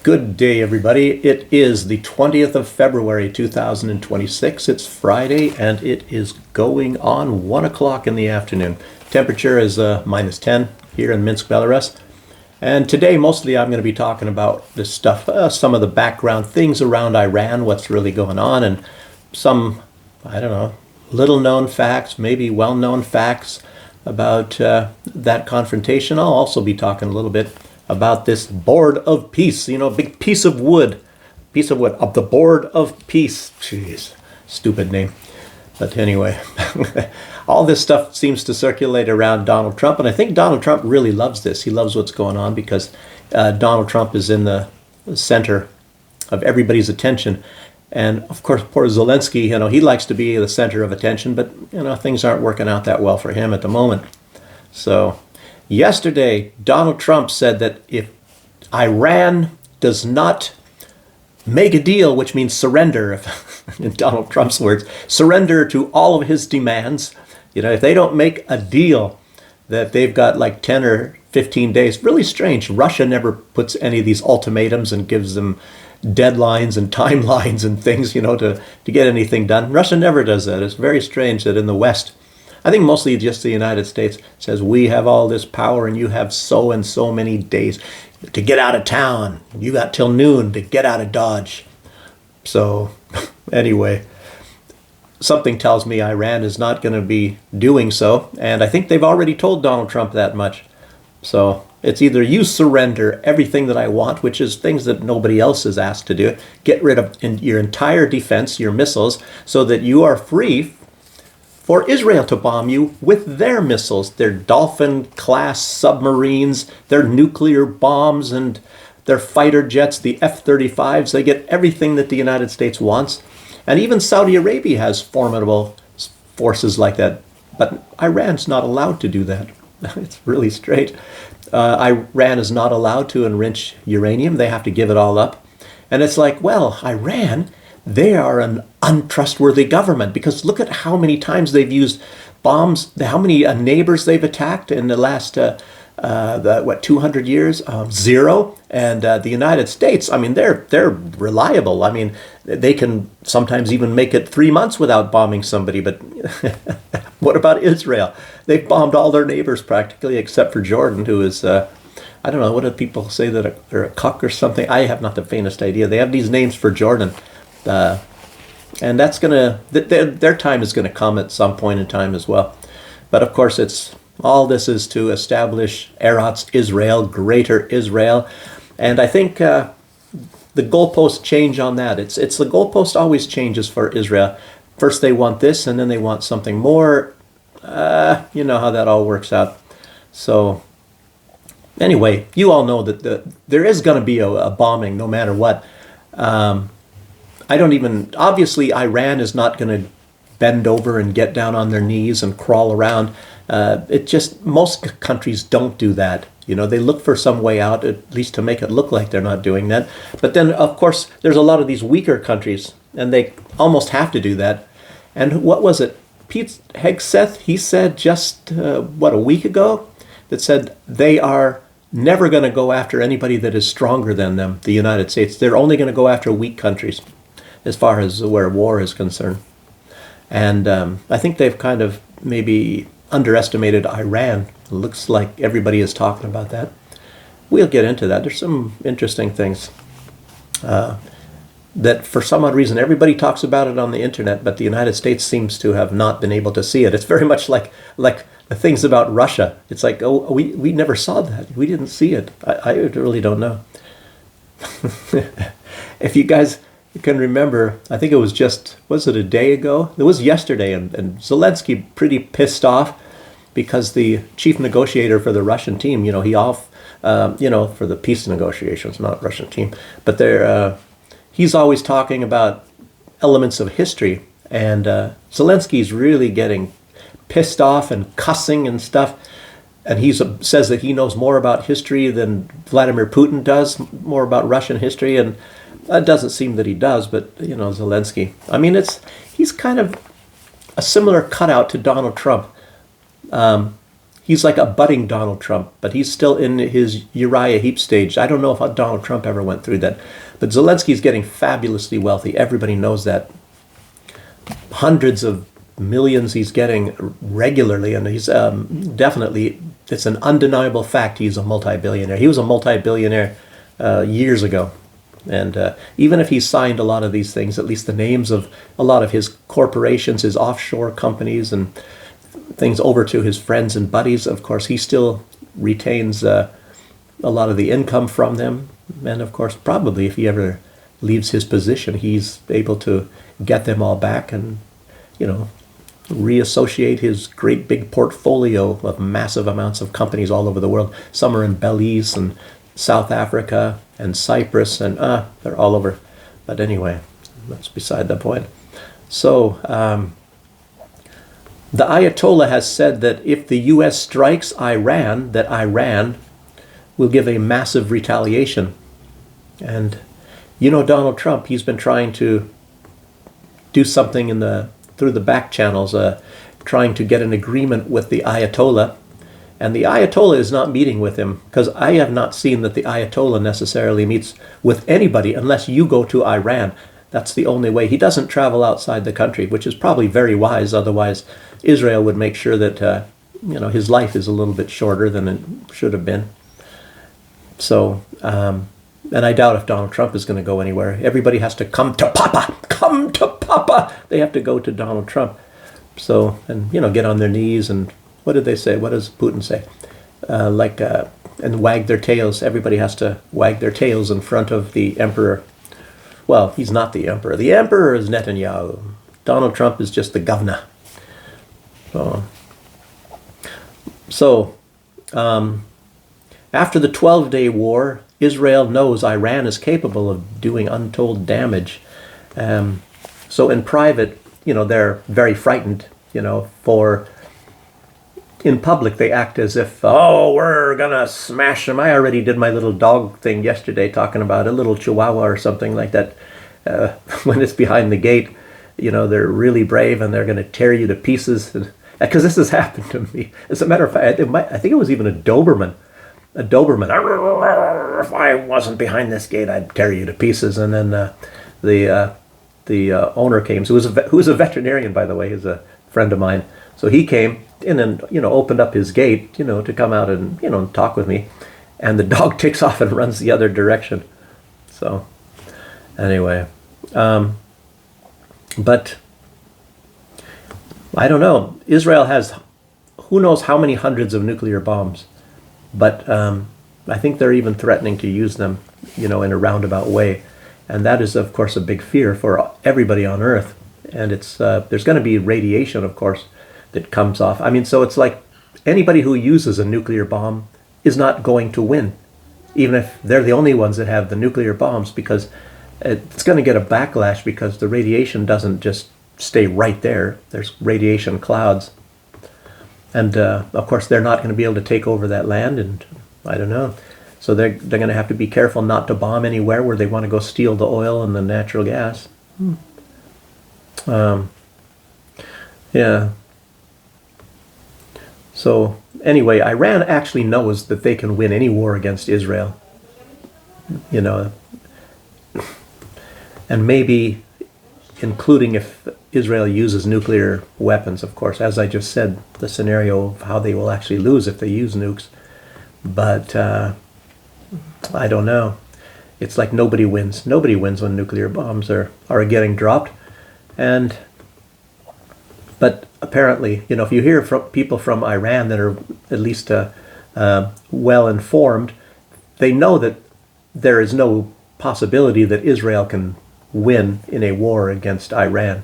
Good day, everybody. It is the 20th of February, 2026. It's Friday, and it is going on 1 o'clock in the afternoon. Temperature is minus 10 here in Minsk, Belarus. And today, mostly, I'm going to be talking about this stuff, some of the background things around Iran, what's really going on, and some, I don't know, little-known facts, maybe well-known facts about that confrontation. I'll also be talking a little bit about this board of peace, big piece of wood of the board of peace. Jeez, stupid name. But anyway, all this stuff seems to circulate around Donald Trump, and I think Donald Trump really loves this. He loves what's going on because Donald Trump is in the center of everybody's attention. And of course, poor Zelensky, he likes to be the center of attention, but things aren't working out that well for him at the moment. So yesterday, Donald Trump said that if Iran does not make a deal, which means surrender, in Donald Trump's words, surrender to all of his demands, if they don't make a deal, that they've got like 10 or 15 days. Really strange. Russia never puts any of these ultimatums and gives them deadlines and timelines and things, to get anything done. Russia never does that. It's very strange that in the West, I think mostly just the United States, says we have all this power and you have so and so many days to get out of town. You got till noon to get out of Dodge. So anyway, something tells me Iran is not going to be doing so. And I think they've already told Donald Trump that much. So it's either you surrender everything that I want, which is things that nobody else is asked to do, get rid of your entire defense, your missiles, so that you are free for Israel to bomb you with their missiles, their Dolphin-class submarines, their nuclear bombs, and their fighter jets, the F-35s. They get everything that the United States wants. And even Saudi Arabia has formidable forces like that. But Iran's not allowed to do that. It's really straight. Iran is not allowed to enrich uranium. They have to give it all up. And it's like, well, Iran, they are an untrustworthy government, because look at how many times they've used bombs, how many neighbors they've attacked in the last 200 years? Zero. And the United States, they're reliable. They can sometimes even make it 3 months without bombing somebody. But what about Israel? They've bombed all their neighbors practically, except for Jordan, who is, I don't know, what do people say, that they're a cuck or something? I have not the faintest idea. They have these names for Jordan. And that's their time is gonna come at some point in time as well. But of course, all this is to establish Eretz Israel, Greater Israel, and I think the goalposts change on that. It's the goalpost always changes for Israel. First they want this, and then they want something more. You know how that all works out. So anyway, you all know that there is going to be a bombing no matter what. Obviously Iran is not going to bend over and get down on their knees and crawl around. Most countries don't do that. They look for some way out, at least to make it look like they're not doing that. But then, of course, there's a lot of these weaker countries, and they almost have to do that. And what was it? Pete Hegseth, he said just, a week ago, that said they are never going to go after anybody that is stronger than them, the United States. They're only going to go after weak countries, as far as where war is concerned. And I think they've kind of maybe underestimated Iran. It looks like everybody is talking about that. We'll get into that. There's some interesting things that for some odd reason everybody talks about it on the internet, but the United States seems to have not been able to see it. It's very much like the things about Russia. It's like, oh, we never saw that. We didn't see it. I really don't know. If you guys can remember, I think it was was it a day ago? It was yesterday, and Zelensky pretty pissed off because the chief negotiator for the Russian team, for the peace negotiations, not Russian team, but he's always talking about elements of history, and Zelensky's really getting pissed off and cussing and stuff, and he says that he knows more about history than Vladimir Putin does, more about Russian history, and it doesn't seem that he does, but, Zelensky. He's kind of a similar cutout to Donald Trump. he's like a budding Donald Trump, but he's still in his Uriah Heep stage. I don't know if Donald Trump ever went through that. But Zelensky's getting fabulously wealthy. Everybody knows that. Hundreds of millions he's getting regularly, and he's definitely, it's an undeniable fact he's a multi-billionaire. He was a multi-billionaire years ago. And even if he signed a lot of these things, at least the names of a lot of his corporations, his offshore companies and things over to his friends and buddies, of course, he still retains a lot of the income from them. And of course, probably if he ever leaves his position, he's able to get them all back and, reassociate his great big portfolio of massive amounts of companies all over the world. Some are in Belize and South Africa and Cyprus, and they're all over. But anyway, that's beside the point. So the Ayatollah has said that if the U.S. strikes Iran, that Iran will give a massive retaliation. And Donald Trump, he's been trying to do something through the back channels, trying to get an agreement with the Ayatollah. And the Ayatollah is not meeting with him, because I have not seen that the Ayatollah necessarily meets with anybody unless you go to Iran. That's the only way. He doesn't travel outside the country, which is probably very wise. Otherwise, Israel would make sure that his life is a little bit shorter than it should have been. So, and I doubt if Donald Trump is going to go anywhere. Everybody has to come to Papa. Come to Papa. They have to go to Donald Trump. So, and get on their knees and what did they say? What does Putin say? And wag their tails. Everybody has to wag their tails in front of the emperor. Well, he's not the emperor. The emperor is Netanyahu. Donald Trump is just the governor. So after the 12-day war, Israel knows Iran is capable of doing untold damage. So in private, they're very frightened, in public, they act as if, we're going to smash them. I already did my little dog thing yesterday talking about a little chihuahua or something like that. When it's behind the gate, they're really brave and they're going to tear you to pieces. Because this has happened to me. As a matter of fact, I think it was even a Doberman. If I wasn't behind this gate, I'd tear you to pieces. And then the owner came, who was a veterinarian, by the way, he's a friend of mine. So he came in and, opened up his gate, to come out and, talk with me. And the dog takes off and runs the other direction. So, anyway. But, I don't know. Israel has who knows how many hundreds of nuclear bombs. But I think they're even threatening to use them, in a roundabout way. And that is, of course, a big fear for everybody on Earth. And it's there's going to be radiation, of course, that comes off. I mean, so it's like anybody who uses a nuclear bomb is not going to win, even if they're the only ones that have the nuclear bombs, because it's going to get a backlash because the radiation doesn't just stay right there. There's radiation clouds. And, of course, they're not going to be able to take over that land, and I don't know. So they're going to have to be careful not to bomb anywhere where they want to go steal the oil and the natural gas. Yeah. So anyway, Iran actually knows that they can win any war against Israel. And maybe including if Israel uses nuclear weapons, of course, as I just said, the scenario of how they will actually lose if they use nukes. But I don't know. It's like nobody wins. Nobody wins when nuclear bombs are getting dropped. But apparently, if you hear from people from Iran that are at least well informed, they know that there is no possibility that Israel can win in a war against Iran,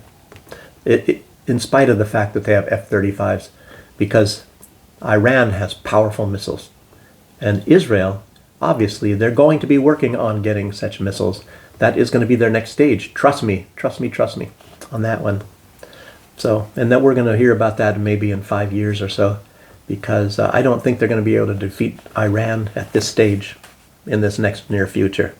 in spite of the fact that they have F-35s, because Iran has powerful missiles. And Israel, obviously, they're going to be working on getting such missiles. That is going to be their next stage. Trust me on that one. So, and then we're going to hear about that maybe in 5 years or so, because I don't think they're going to be able to defeat Iran at this stage in this next near future.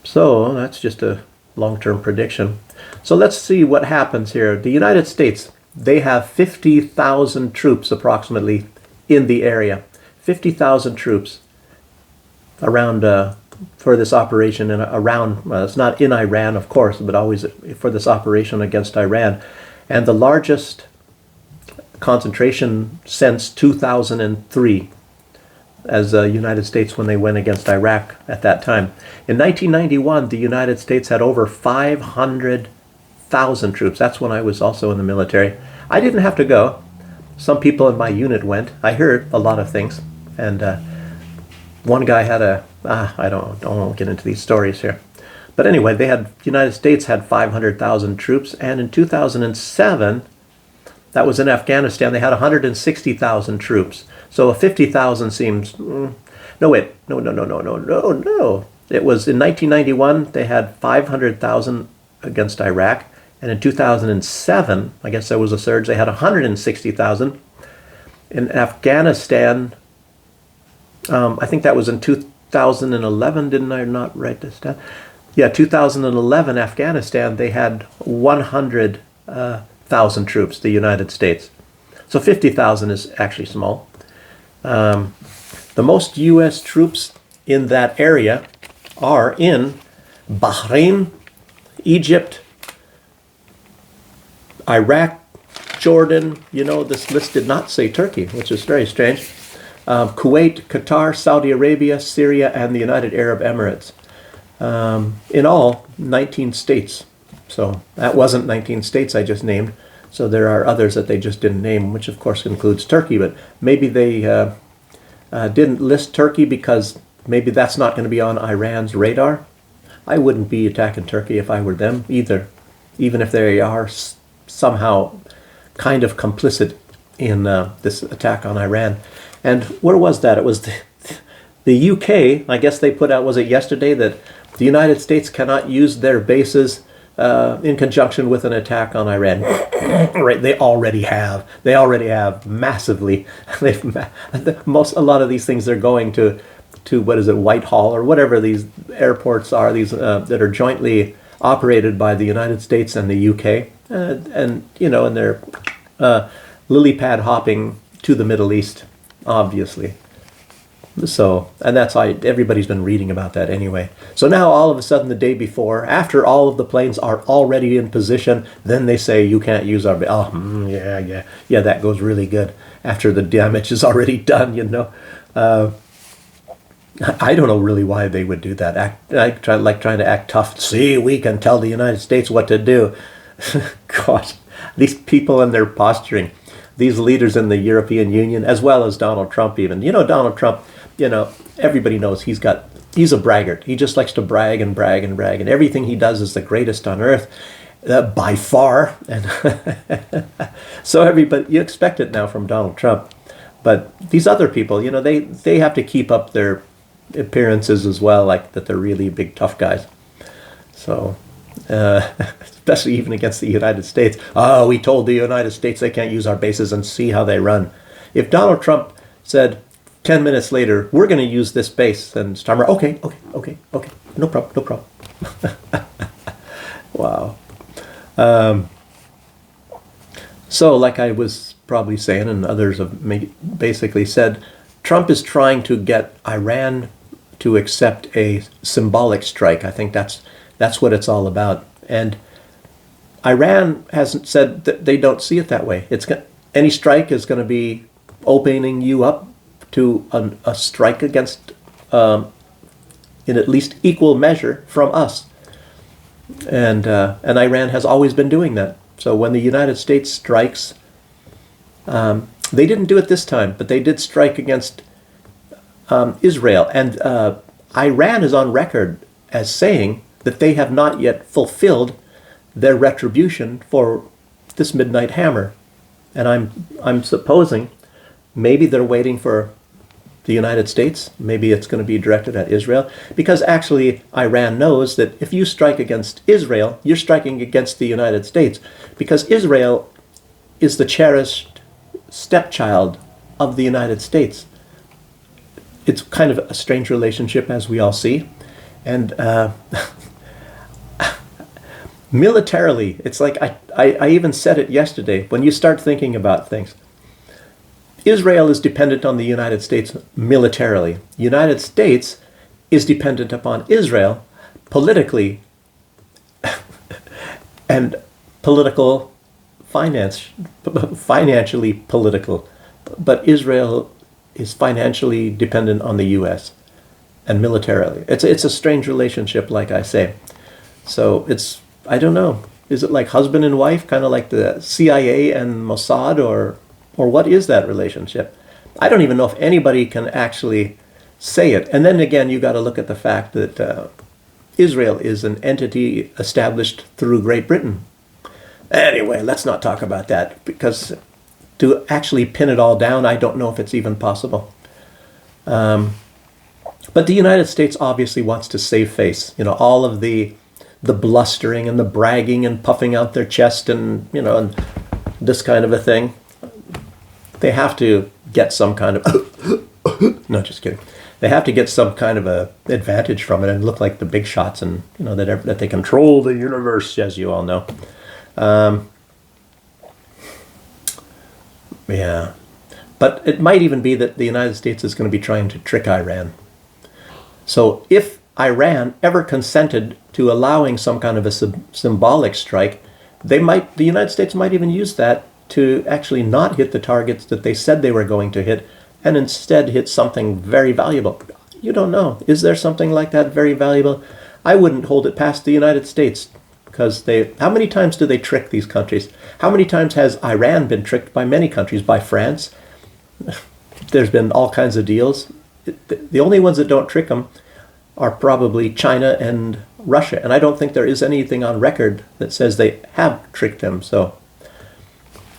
So that's just a long-term prediction. So let's see what happens here. The United States, they have 50,000 troops approximately in the area. 50,000 troops around for this operation and around. It's not in Iran, of course, but always for this operation against Iran, and the largest concentration since 2003 as the United States when they went against Iraq at that time. In 1991, the United States had over 500,000 troops. That's when I was also in the military. I didn't have to go. Some people in my unit went. I heard a lot of things, and one guy had I don't get into these stories here. But anyway, the United States had 500,000 troops, and in 2007, that was in Afghanistan, they had 160,000 troops. So 50,000 seems, no. It was in 1991, they had 500,000 against Iraq, and in 2007, I guess there was a surge, they had 160,000. In Afghanistan, I think that was in 2011, didn't I not write this down? Yeah, 2011, Afghanistan, they had 100,000 troops, the United States. So 50,000 is actually small. The most U.S. troops in that area are in Bahrain, Egypt, Iraq, Jordan. This list did not say Turkey, which is very strange. Kuwait, Qatar, Saudi Arabia, Syria, and the United Arab Emirates. In all, 19 states. So that wasn't 19 states I just named. So there are others that they just didn't name, which of course includes Turkey. But maybe they didn't list Turkey because maybe that's not going to be on Iran's radar. I wouldn't be attacking Turkey if I were them either, even if they are somehow kind of complicit in this attack on Iran. And where was that? It was the UK. I guess they put out, was it yesterday, that the United States cannot use their bases in conjunction with an attack on Iran. Right? They already have. They already have massively. A lot of these things they're going to what is it, Whitehall or whatever these airports are. These that are jointly operated by the United States and the UK, and they're lily pad hopping to the Middle East, obviously. So, and that's why everybody's been reading about that anyway. So now all of a sudden the day before, after all of the planes are already in position, then they say you can't use our, yeah, that goes really good after the damage is already done, I don't know really why they would do that. Trying to act tough. See, we can tell the United States what to do. Gosh, these people and their posturing. These leaders in the European Union, as well as Donald Trump even. Donald Trump, everybody knows he's a braggart. He just likes to brag and brag and brag. And everything he does is the greatest on earth, by far. And so you expect it now from Donald Trump. But these other people, they have to keep up their appearances as well, like that they're really big tough guys. So especially even against the United States. Oh, we told the United States they can't use our bases, and see how they run. If Donald Trump said 10 minutes later, we're going to use this base, and Starmer, okay, no problem. Wow. So like I was probably saying, and others have basically said, Trump is trying to get Iran to accept a symbolic strike. I think that's what it's all about. And Iran hasn't said that they don't see it that way. Any strike is going to be opening you up to a strike against, in at least equal measure, from us. And Iran has always been doing that. So when the United States strikes, they didn't do it this time, but they did strike against Israel. And Iran is on record as saying that they have not yet fulfilled their retribution for this midnight hammer. And I'm supposing maybe they're waiting for the United States. Maybe it's going to be directed at Israel, because actually Iran knows that if you strike against Israel, you're striking against the United States, because Israel is the cherished stepchild of the United States. It's kind of a strange relationship, as we all see. And militarily, it's like I even said it yesterday, when you start thinking about things, Israel is dependent on the United States militarily. United States is dependent upon Israel politically and political financially political. But Israel is financially dependent on the U.S. and militarily. It's a strange relationship, like I say. So it's, I don't know. Is it like husband and wife, kind of like the CIA and Mossad, or what is that relationship? I don't even know if anybody can actually say it. And then again, you got to look at the fact that Israel is an entity established through Great Britain. Anyway, let's not talk about that, because to actually pin it all down, I don't know if it's even possible. But the United States obviously wants to save face. All of the blustering and the bragging and puffing out their chest and, and this kind of a thing. They have to get some kind of, no, just kidding. They have to get some kind of a advantage from it and look like the big shots, and, that they control the universe, as you all know. Yeah. But it might even be that the United States is going to be trying to trick Iran. So if Iran ever consented to allowing some kind of a symbolic strike, the United States might even use that to actually not hit the targets that they said they were going to hit, and instead hit something very valuable. You don't know. Is there something like that very valuable? I wouldn't hold it past the United States, because how many times do they trick these countries? How many times has Iran been tricked by many countries? By France? There's been all kinds of deals. The only ones that don't trick them are probably China and Russia. And I don't think there is anything on record that says they have tricked them. So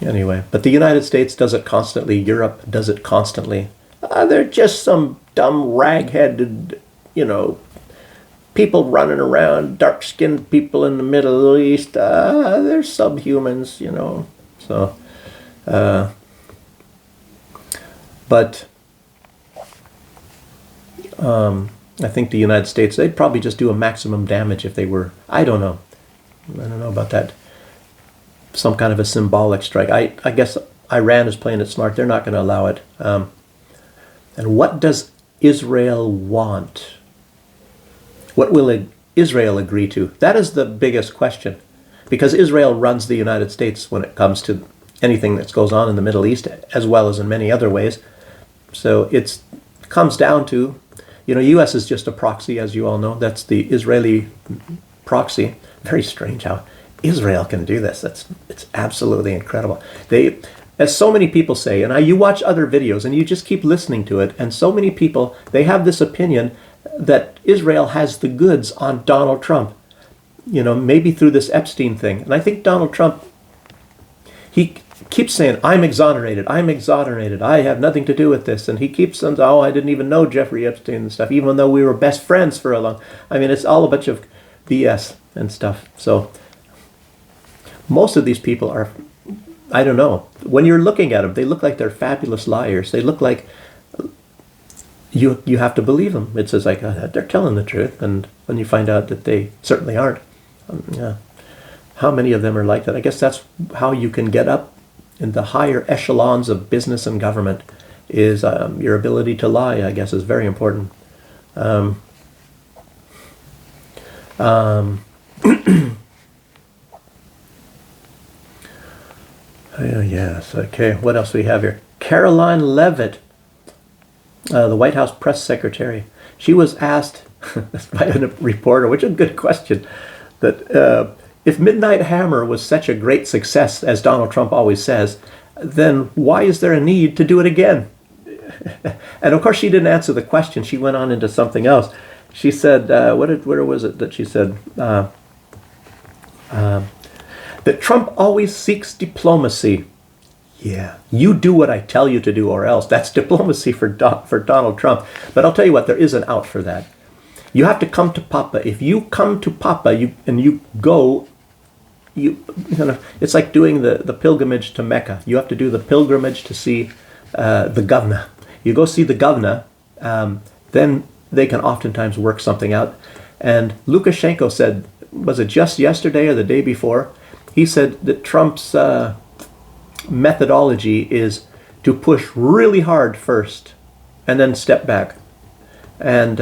anyway, but the United States does it constantly. Europe does it constantly. They're just some dumb rag-headed, people running around, dark-skinned people in the Middle East. They're subhumans, So, but I think the United States, they'd probably just do a maximum damage if they were, I don't know about that, some kind of a symbolic strike. I guess Iran is playing it smart. They're not going to allow it. And what does Israel want? What will Israel agree to? That is the biggest question, because Israel runs the United States when it comes to anything that goes on in the Middle East, as well as in many other ways. So it comes down to, U.S. is just a proxy, as you all know. That's the Israeli proxy. Very strange how Israel can do this. It's absolutely incredible. As so many people say, and you watch other videos and you just keep listening to it, and so many people, they have this opinion that Israel has the goods on Donald Trump, maybe through this Epstein thing. And I think Donald Trump, he keeps saying, I'm exonerated, I have nothing to do with this. And he keeps saying, I didn't even know Jeffrey Epstein and stuff, even though we were best friends for a long, it's all a bunch of BS and stuff. So most of these people are, I don't know, when you're looking at them, they look like they're fabulous liars. They look like you have to believe them. It's just like, they're telling the truth. And when you find out that they certainly aren't, yeah. How many of them are like that? I guess that's how you can get up in the higher echelons of business and government, is your ability to lie, I guess, is very important. Yes, okay. What else we have here? Caroline Leavitt, the White House press secretary. She was asked by a reporter, which is a good question, that if Midnight Hammer was such a great success, as Donald Trump always says, then why is there a need to do it again? And of course she didn't answer the question. She went on into something else. She said, where was it that she said? That Trump always seeks diplomacy. Yeah, you do what I tell you to do or else. That's diplomacy for Donald Trump. But I'll tell you what, there is an out for that. You have to come to Papa. If you come to Papa you go, it's like doing the pilgrimage to Mecca. You have to do the pilgrimage to see the governor. You go see the governor, then they can oftentimes work something out. And Lukashenko said, was it just yesterday or the day before? He said that Trump's methodology is to push really hard first and then step back. And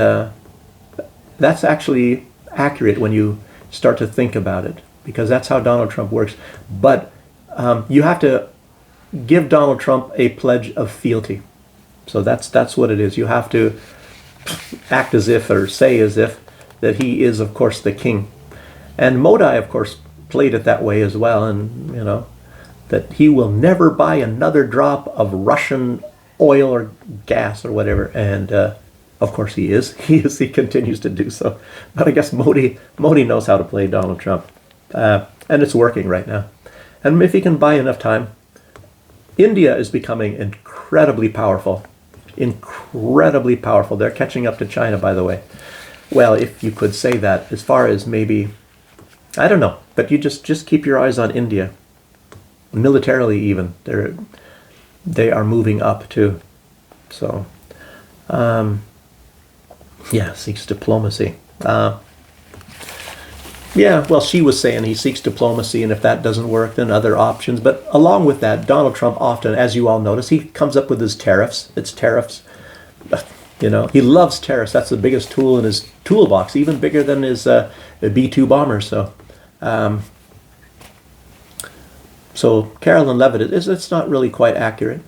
that's actually accurate when you start to think about it, because that's how Donald Trump works. But you have to give Donald Trump a pledge of fealty. So that's what it is. You have to act as if, or say as if, that he is, of course, the king. And Modi, of course, played it that way as well. And, you know, that he will never buy another drop of Russian oil or gas or whatever. And of course he is. He continues to do so. But I guess Modi knows how to play Donald Trump. And it's working right now. And if he can buy enough time, India is becoming incredibly powerful. Incredibly powerful. They're catching up to China, by the way. Well, if you could say that, as far as maybe, I don't know, but you just keep your eyes on India. Militarily even. They are moving up too. So, yeah, seeks diplomacy. Yeah, well, she was saying he seeks diplomacy, and if that doesn't work, then other options. But along with that, Donald Trump often, as you all notice, he comes up with his tariffs. It's tariffs. You know, he loves tariffs. That's the biggest tool in his toolbox, even bigger than his B-2 bombers. So Carolyn Levitt, it's not really quite accurate.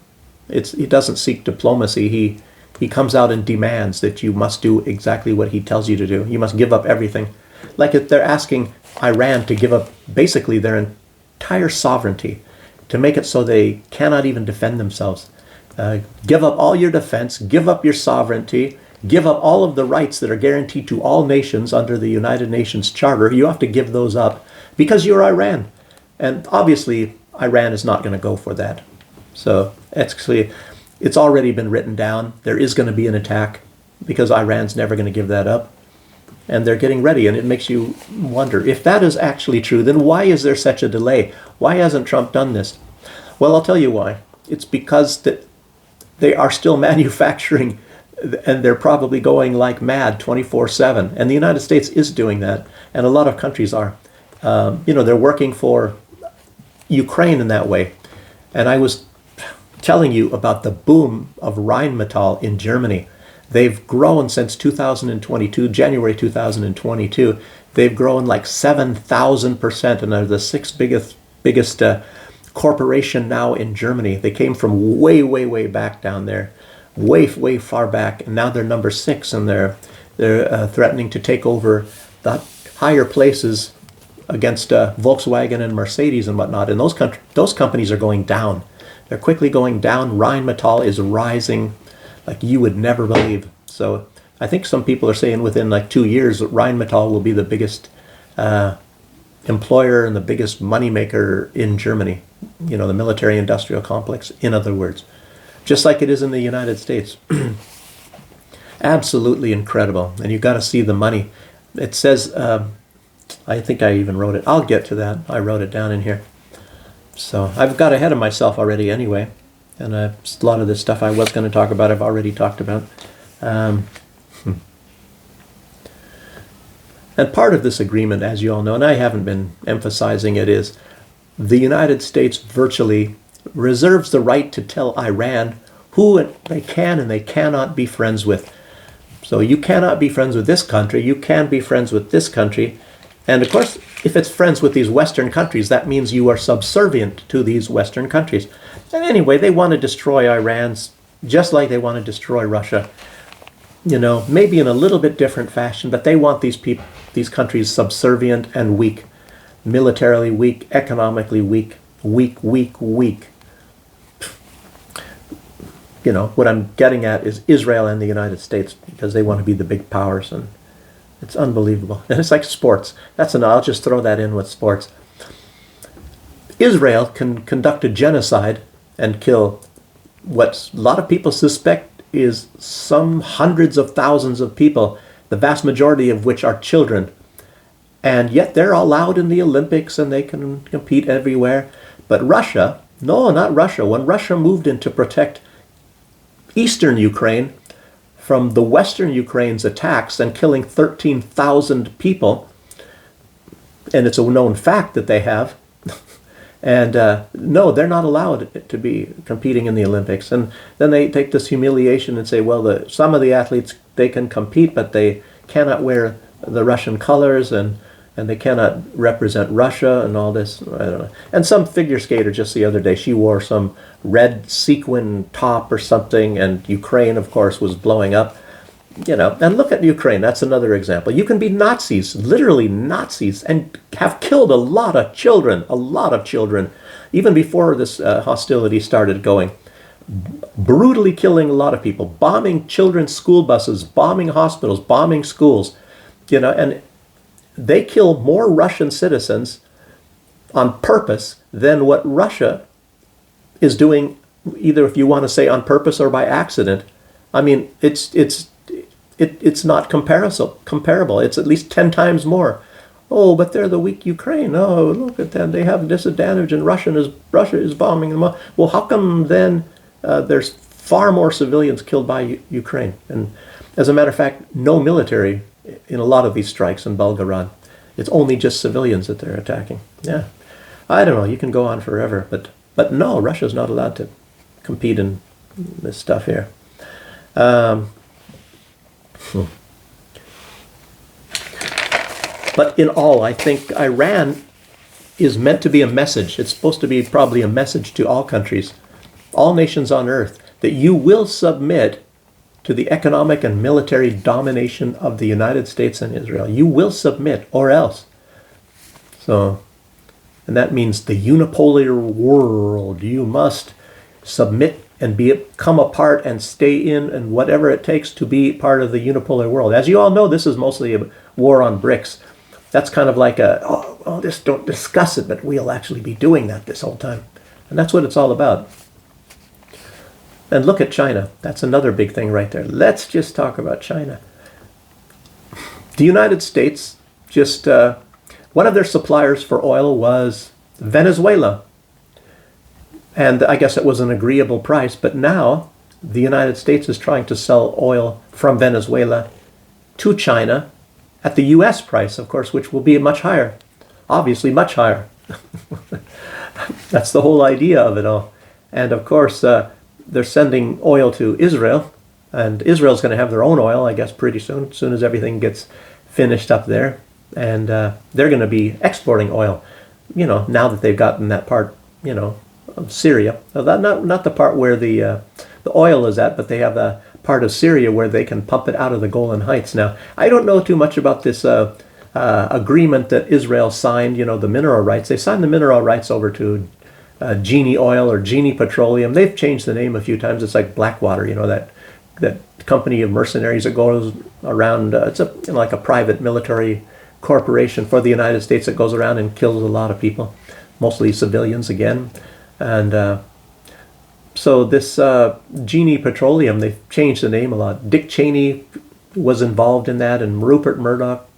He doesn't seek diplomacy. He comes out and demands that you must do exactly what he tells you to do. You must give up everything. Like if they're asking Iran to give up basically their entire sovereignty, to make it so they cannot even defend themselves. Give up all your defense, give up your sovereignty, give up all of the rights that are guaranteed to all nations under the United Nations Charter. You have to give those up because you're Iran. And obviously, Iran is not going to go for that. So it's already been written down. There is going to be an attack because Iran's never going to give that up. And they're getting ready, and it makes you wonder, if that is actually true, then why is there such a delay? Why hasn't Trump done this? Well, I'll tell you why. It's because that they are still manufacturing, and they're probably going like mad 24/7. And the United States is doing that, and a lot of countries are. They're working for Ukraine in that way. And I was telling you about the boom of Rheinmetall in Germany. They've grown since 2022, January 2022. They've grown like 7,000%, and they're the sixth biggest corporation now in Germany. They came from way, way, way back down there, way, way far back, and now they're number 6, and they're threatening to take over the higher places against Volkswagen and Mercedes and whatnot. And those companies are going down. They're quickly going down. Rheinmetall is rising like you would never believe. So I think some people are saying within like 2 years, Rheinmetall will be the biggest employer and the biggest moneymaker in Germany. You know, the military-industrial complex, in other words. Just like it is in the United States. Absolutely incredible. And you've got to see the money. It says, I think I even wrote it. I'll get to that. I wrote it down in here. So I've got ahead of myself already anyway. And a lot of this stuff I was going to talk about, I've already talked about. And part of this agreement, as you all know, and I haven't been emphasizing it, is the United States virtually reserves the right to tell Iran who they can and they cannot be friends with. So you cannot be friends with this country, you can be friends with this country. And of course, if it's friends with these Western countries, that means you are subservient to these Western countries. And anyway, they want to destroy Iran just like they want to destroy Russia. You know, maybe in a little bit different fashion, but they want these countries subservient and weak. Militarily weak, economically weak, weak. You know, what I'm getting at is Israel and the United States, because they want to be the big powers, and it's unbelievable. And it's like sports. I'll just throw that in with sports. Israel can conduct a genocide and kill what a lot of people suspect is some hundreds of thousands of people, the vast majority of which are children. And yet they're allowed in the Olympics and they can compete everywhere. But Russia, no, not Russia. When Russia moved in to protect eastern Ukraine from the western Ukraine's attacks and killing 13,000 people, and it's a known fact that they have, And no, they're not allowed to be competing in the Olympics. And then they take this humiliation and say, well, some of the athletes, they can compete, but they cannot wear the Russian colors, and they cannot represent Russia and all this. I don't know. And some figure skater just the other day, she wore some red sequin top or something, and Ukraine, of course, was blowing up. And look at Ukraine. That's another example. You can be Nazis, literally Nazis, and have killed a lot of children, even before this hostility started going. Brutally killing a lot of people, bombing children's school buses, bombing hospitals, bombing schools, and they kill more Russian citizens on purpose than what Russia is doing, either if you want to say on purpose or by accident. I mean, it's not comparable. It's at least 10 times more. Oh, but they're the weak Ukraine. Oh, look at them. They have a disadvantage, and Russia is bombing them up. Well, how come then there's far more civilians killed by Ukraine? And as a matter of fact, no military in a lot of these strikes in Belgorod. It's only just civilians that they're attacking. Yeah, I don't know. You can go on forever, but no, Russia's not allowed to compete in this stuff here. But in all, I think Iran is meant to be a message. It's supposed to be probably a message to all countries, all nations on earth, that you will submit to the economic and military domination of the United States and Israel. You will submit, or else. So, and that means the unipolar world. You must submit and become a part and stay in, and whatever it takes to be part of the unipolar world. As you all know, this is mostly a war on bricks. That's kind of like just don't discuss it, but we'll actually be doing that this whole time. And that's what it's all about. And look at China. That's another big thing right there. Let's just talk about China. The United States, just one of their suppliers for oil was Venezuela. And I guess it was an agreeable price, but now the United States is trying to sell oil from Venezuela to China at the US price, of course, which will be much higher. Obviously much higher. That's the whole idea of it all. And of course, they're sending oil to Israel, and Israel's going to have their own oil, I guess, pretty soon, as soon as everything gets finished up there. And they're going to be exporting oil, now that they've gotten that part, of Syria. So not the part where the oil is at, but they have a part of Syria where they can pump it out of the Golan Heights. Now, I don't know too much about this agreement that Israel signed, the mineral rights. They signed the mineral rights over to Genie Oil or Genie Petroleum. They've changed the name a few times. It's like Blackwater, that company of mercenaries that goes around. It's like a private military corporation for the United States that goes around and kills a lot of people, mostly civilians again. And so this Genie Petroleum, they've changed the name a lot. Dick Cheney was involved in that, and Rupert Murdoch.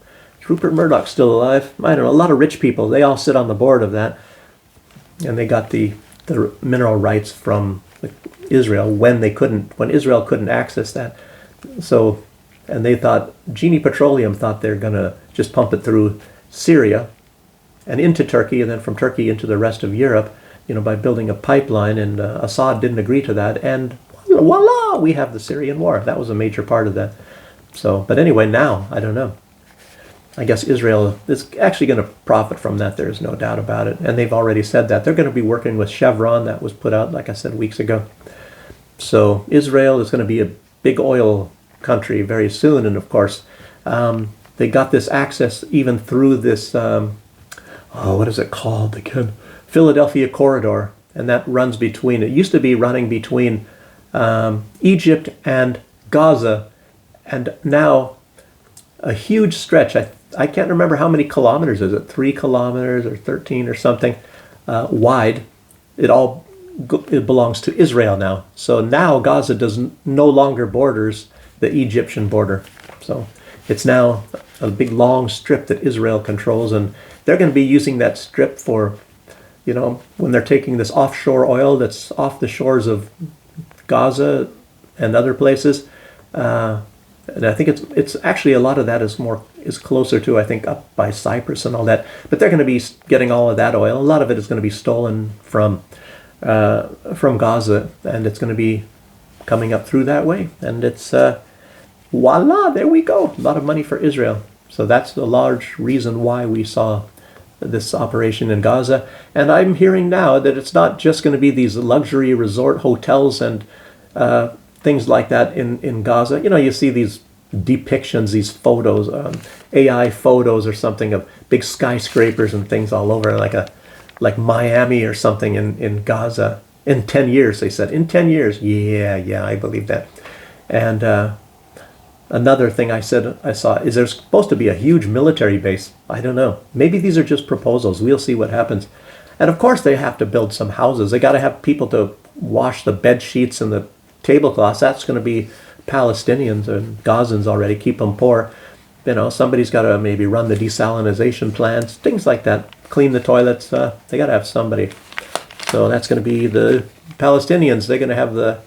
Is Rupert Murdoch still alive? I don't know. A lot of rich people, they all sit on the board of that. And they got the mineral rights from Israel when Israel couldn't access that. So, and they thought, Genie Petroleum thought they're going to just pump it through Syria and into Turkey, and then from Turkey into the rest of Europe, by building a pipeline, and Assad didn't agree to that, and voila, we have the Syrian war. That was a major part of that. So, but anyway, now, I don't know. I guess Israel is actually going to profit from that. There's no doubt about it. And they've already said that. They're going to be working with Chevron. That was put out, like I said, weeks ago. So Israel is going to be a big oil country very soon. And of course, they got this access even through this, what is it called again? Philadelphia Corridor. And that runs between, it used to be running between Egypt and Gaza. And now a huge stretch, I can't remember how many kilometers is it, 3 kilometers or 13 or something wide. It belongs to Israel now. So now Gaza no longer borders the Egyptian border. So it's now a big long strip that Israel controls, and they're going to be using that strip for, when they're taking this offshore oil that's off the shores of Gaza and other places, And I think it's actually a lot of that is closer to, I think, up by Cyprus and all that. But they're going to be getting all of that oil. A lot of it is going to be stolen from Gaza, and it's going to be coming up through that way. And it's voila, there we go. A lot of money for Israel. So that's a large reason why we saw this operation in Gaza. And I'm hearing now that it's not just going to be these luxury resort hotels and things like that in Gaza. You know, you see these depictions, these photos, AI photos or something of big skyscrapers and things all over, like Miami or something in Gaza. In 10 years, they said. In 10 years. Yeah, I believe that. And another thing I saw is there's supposed to be a huge military base. I don't know. Maybe these are just proposals. We'll see what happens. And of course they have to build some houses. They got to have people to wash the bed sheets and the tablecloths. That's going to be Palestinians and Gazans already. Keep them poor. You know, somebody's got to maybe run the desalination plants, things like that. Clean the toilets. They got to have somebody. So that's going to be the Palestinians. They're going to have the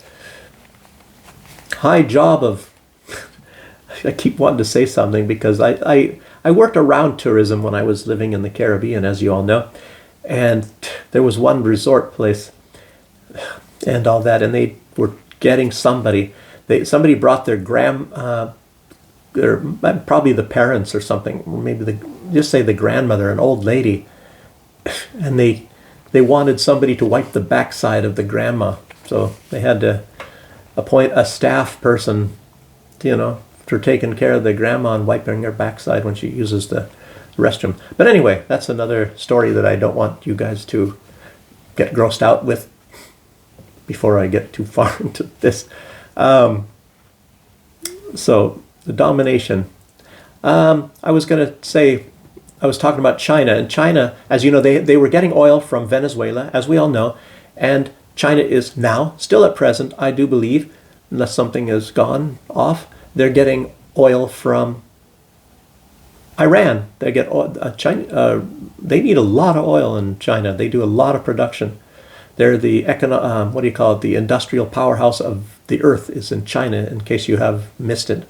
high job of I keep wanting to say something because I worked around tourism when I was living in the Caribbean, as you all know. And there was one resort place and all that, and they were getting somebody. Somebody brought their probably the parents or something, or maybe just say the grandmother, an old lady, and they wanted somebody to wipe the backside of the grandma. So they had to appoint a staff person, you know, for taking care of the grandma and wiping her backside when she uses the restroom. But anyway, that's another story that I don't want you guys to get grossed out with before I get too far into this. So the domination. I was going to say, I was talking about China. And China, as you know, they were getting oil from Venezuela, as we all know. And China is now, still at present, I do believe, unless something has gone off, they're getting oil from Iran. They get China. They need a lot of oil in China. They do a lot of production. They're the the industrial powerhouse of the earth is in China. In case you have missed it.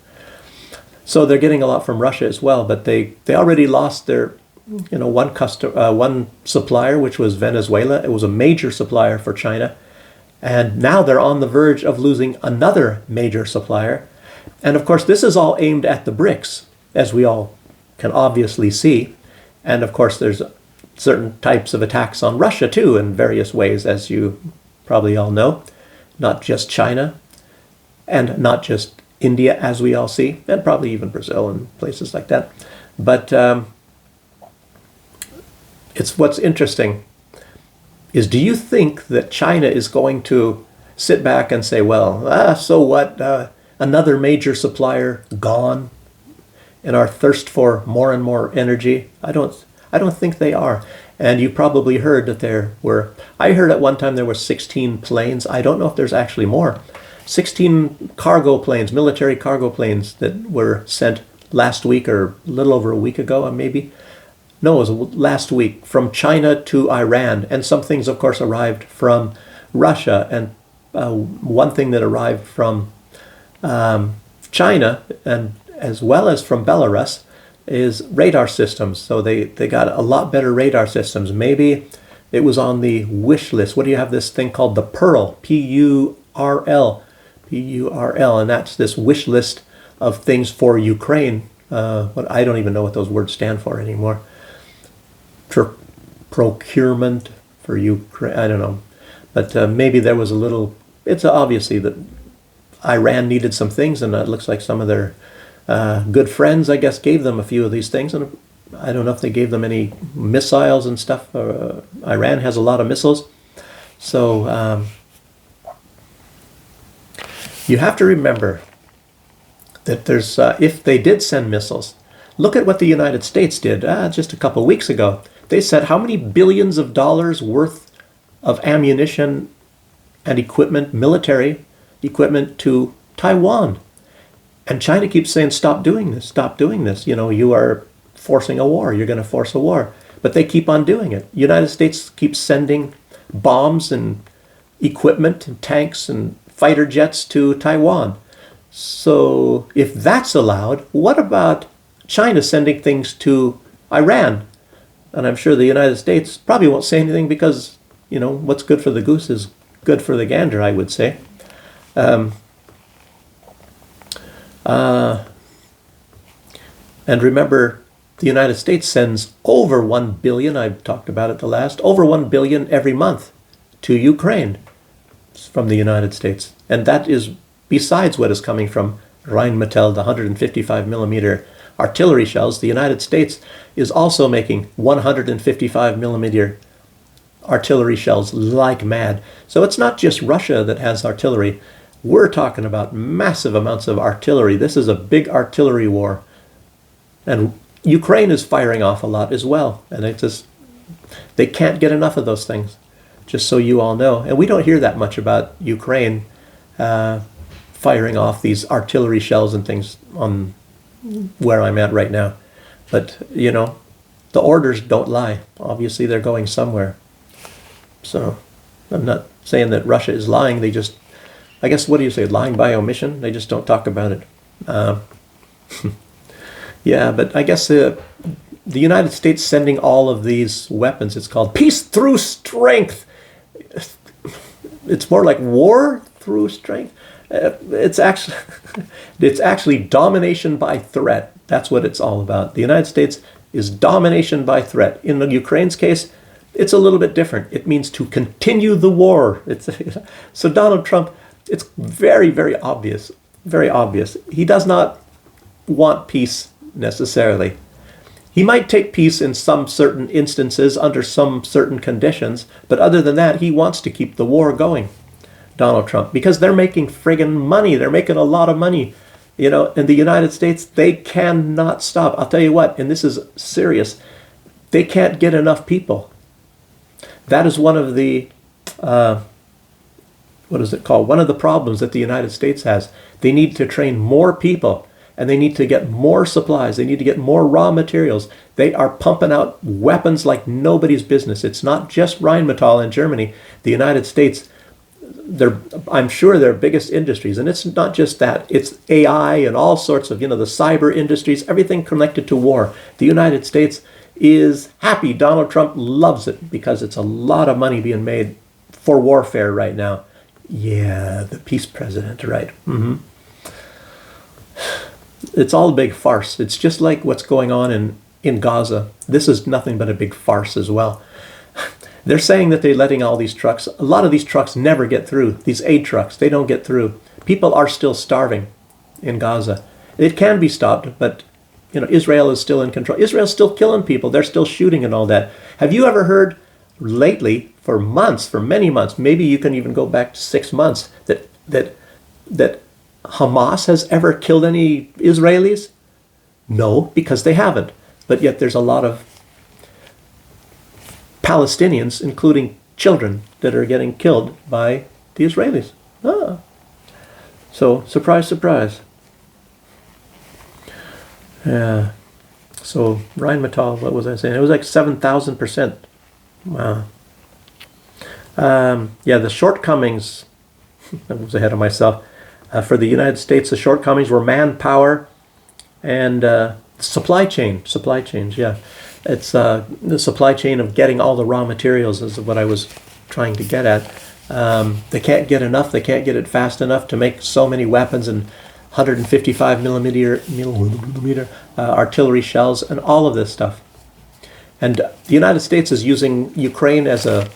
So they're getting a lot from Russia as well. But they already lost their one supplier, which was Venezuela. It was a major supplier for China, and now they're on the verge of losing another major supplier. And of course, this is all aimed at the BRICS, as we all can obviously see. And of course, there's certain types of attacks on Russia too, in various ways, as you probably all know. Not just China, and not just India, as we all see, and probably even Brazil and places like that. But it's what's interesting is, do you think that China is going to sit back and say, well, so what? Another major supplier gone in our thirst for more and more energy? I don't think they are. And you probably heard that I heard at one time there were 16 planes. I don't know if there's actually more. 16 cargo planes, military cargo planes that were sent last week or a little over a week ago, maybe. No, it was last week, from China to Iran. And some things, of course, arrived from Russia. And one thing that arrived from China, and as well as from Belarus, is radar systems. So they got a lot better radar systems. Maybe it was on the wish list. What do you have this thing called? The Pearl, P-U-R-L, and that's this wish list of things for Ukraine. But I don't even know what those words stand for anymore. Procurement for Ukraine, I don't know. But maybe there was it's obviously that Iran needed some things, and it looks like some of their good friends, I guess, gave them a few of these things. And I don't know if they gave them any missiles and stuff. Iran has a lot of missiles. So you have to remember that there's, if they did send missiles, look at what the United States did just a couple weeks ago. They said how many billions of dollars worth of ammunition and equipment, military equipment, to Taiwan. And China keeps saying, stop doing this, stop doing this. You know, you are forcing a war, you're going to force a war. But they keep on doing it. United States keeps sending bombs and equipment and tanks and fighter jets to Taiwan. So if that's allowed, what about China sending things to Iran? And I'm sure the United States probably won't say anything because, what's good for the goose is good for the gander, I would say. And remember, the United States sends over 1 billion, I've talked about it the last, over 1 billion every month to Ukraine from the United States. And that is besides what is coming from Rheinmetall, the 155 millimeter artillery shells. The United States is also making 155 millimeter artillery shells like mad. So it's not just Russia that has artillery. We're talking about massive amounts of artillery. This is a big artillery war. And Ukraine is firing off a lot as well. And they can't get enough of those things, just so you all know. And we don't hear that much about Ukraine firing off these artillery shells and things on where I'm at right now. But, the orders don't lie. Obviously, they're going somewhere. So I'm not saying that Russia is lying. They just, I guess, what do you say, lying by omission? They just don't talk about it. Yeah, but I guess the United States sending all of these weapons, it's called peace through strength. It's more like war through strength. It's actually domination by threat. That's what it's all about. The United States is domination by threat. In the Ukraine's case, it's a little bit different. It means to continue the war. So Donald Trump, it's very, very obvious. Very obvious. He does not want peace necessarily. He might take peace in some certain instances under some certain conditions, but other than that, he wants to keep the war going, Donald Trump, because they're making friggin' money. They're making a lot of money. In the United States, they cannot stop. I'll tell you what, and this is serious, they can't get enough people. That is one of the, what is it called? One of the problems that the United States has. They need to train more people. And they need to get more supplies. They need to get more raw materials. They are pumping out weapons like nobody's business. It's not just Rheinmetall in Germany. The United States, I'm sure their biggest industries. And it's not just that. It's AI and all sorts of, the cyber industries, everything connected to war. The United States is happy. Donald Trump loves it because it's a lot of money being made for warfare right now. Yeah, the peace president, right. Mm-hmm. It's all a big farce. It's just like what's going on in Gaza. This is nothing but a big farce as well. They're saying that they're letting all these trucks, a lot of these trucks never get through. These aid trucks, they don't get through. People are still starving in Gaza. It can be stopped, but Israel is still in control. Israel's still killing people. They're still shooting and all that. Have you ever heard lately, for many months, maybe you can even go back to 6 months, that Hamas has ever killed any Israelis? No, because they haven't. But yet there's a lot of Palestinians, including children, that are getting killed by the Israelis. So, surprise, surprise. Yeah. So, Rheinmetall, what was I saying? It was like 7,000%. Wow. Yeah, the shortcomings, I was ahead of myself. For the United States, the shortcomings were manpower and supply chains, yeah. It's the supply chain of getting all the raw materials is what I was trying to get at. They can't get enough. They can't get it fast enough to make so many weapons and 155 millimeter artillery shells and all of this stuff. And the United States is using Ukraine as a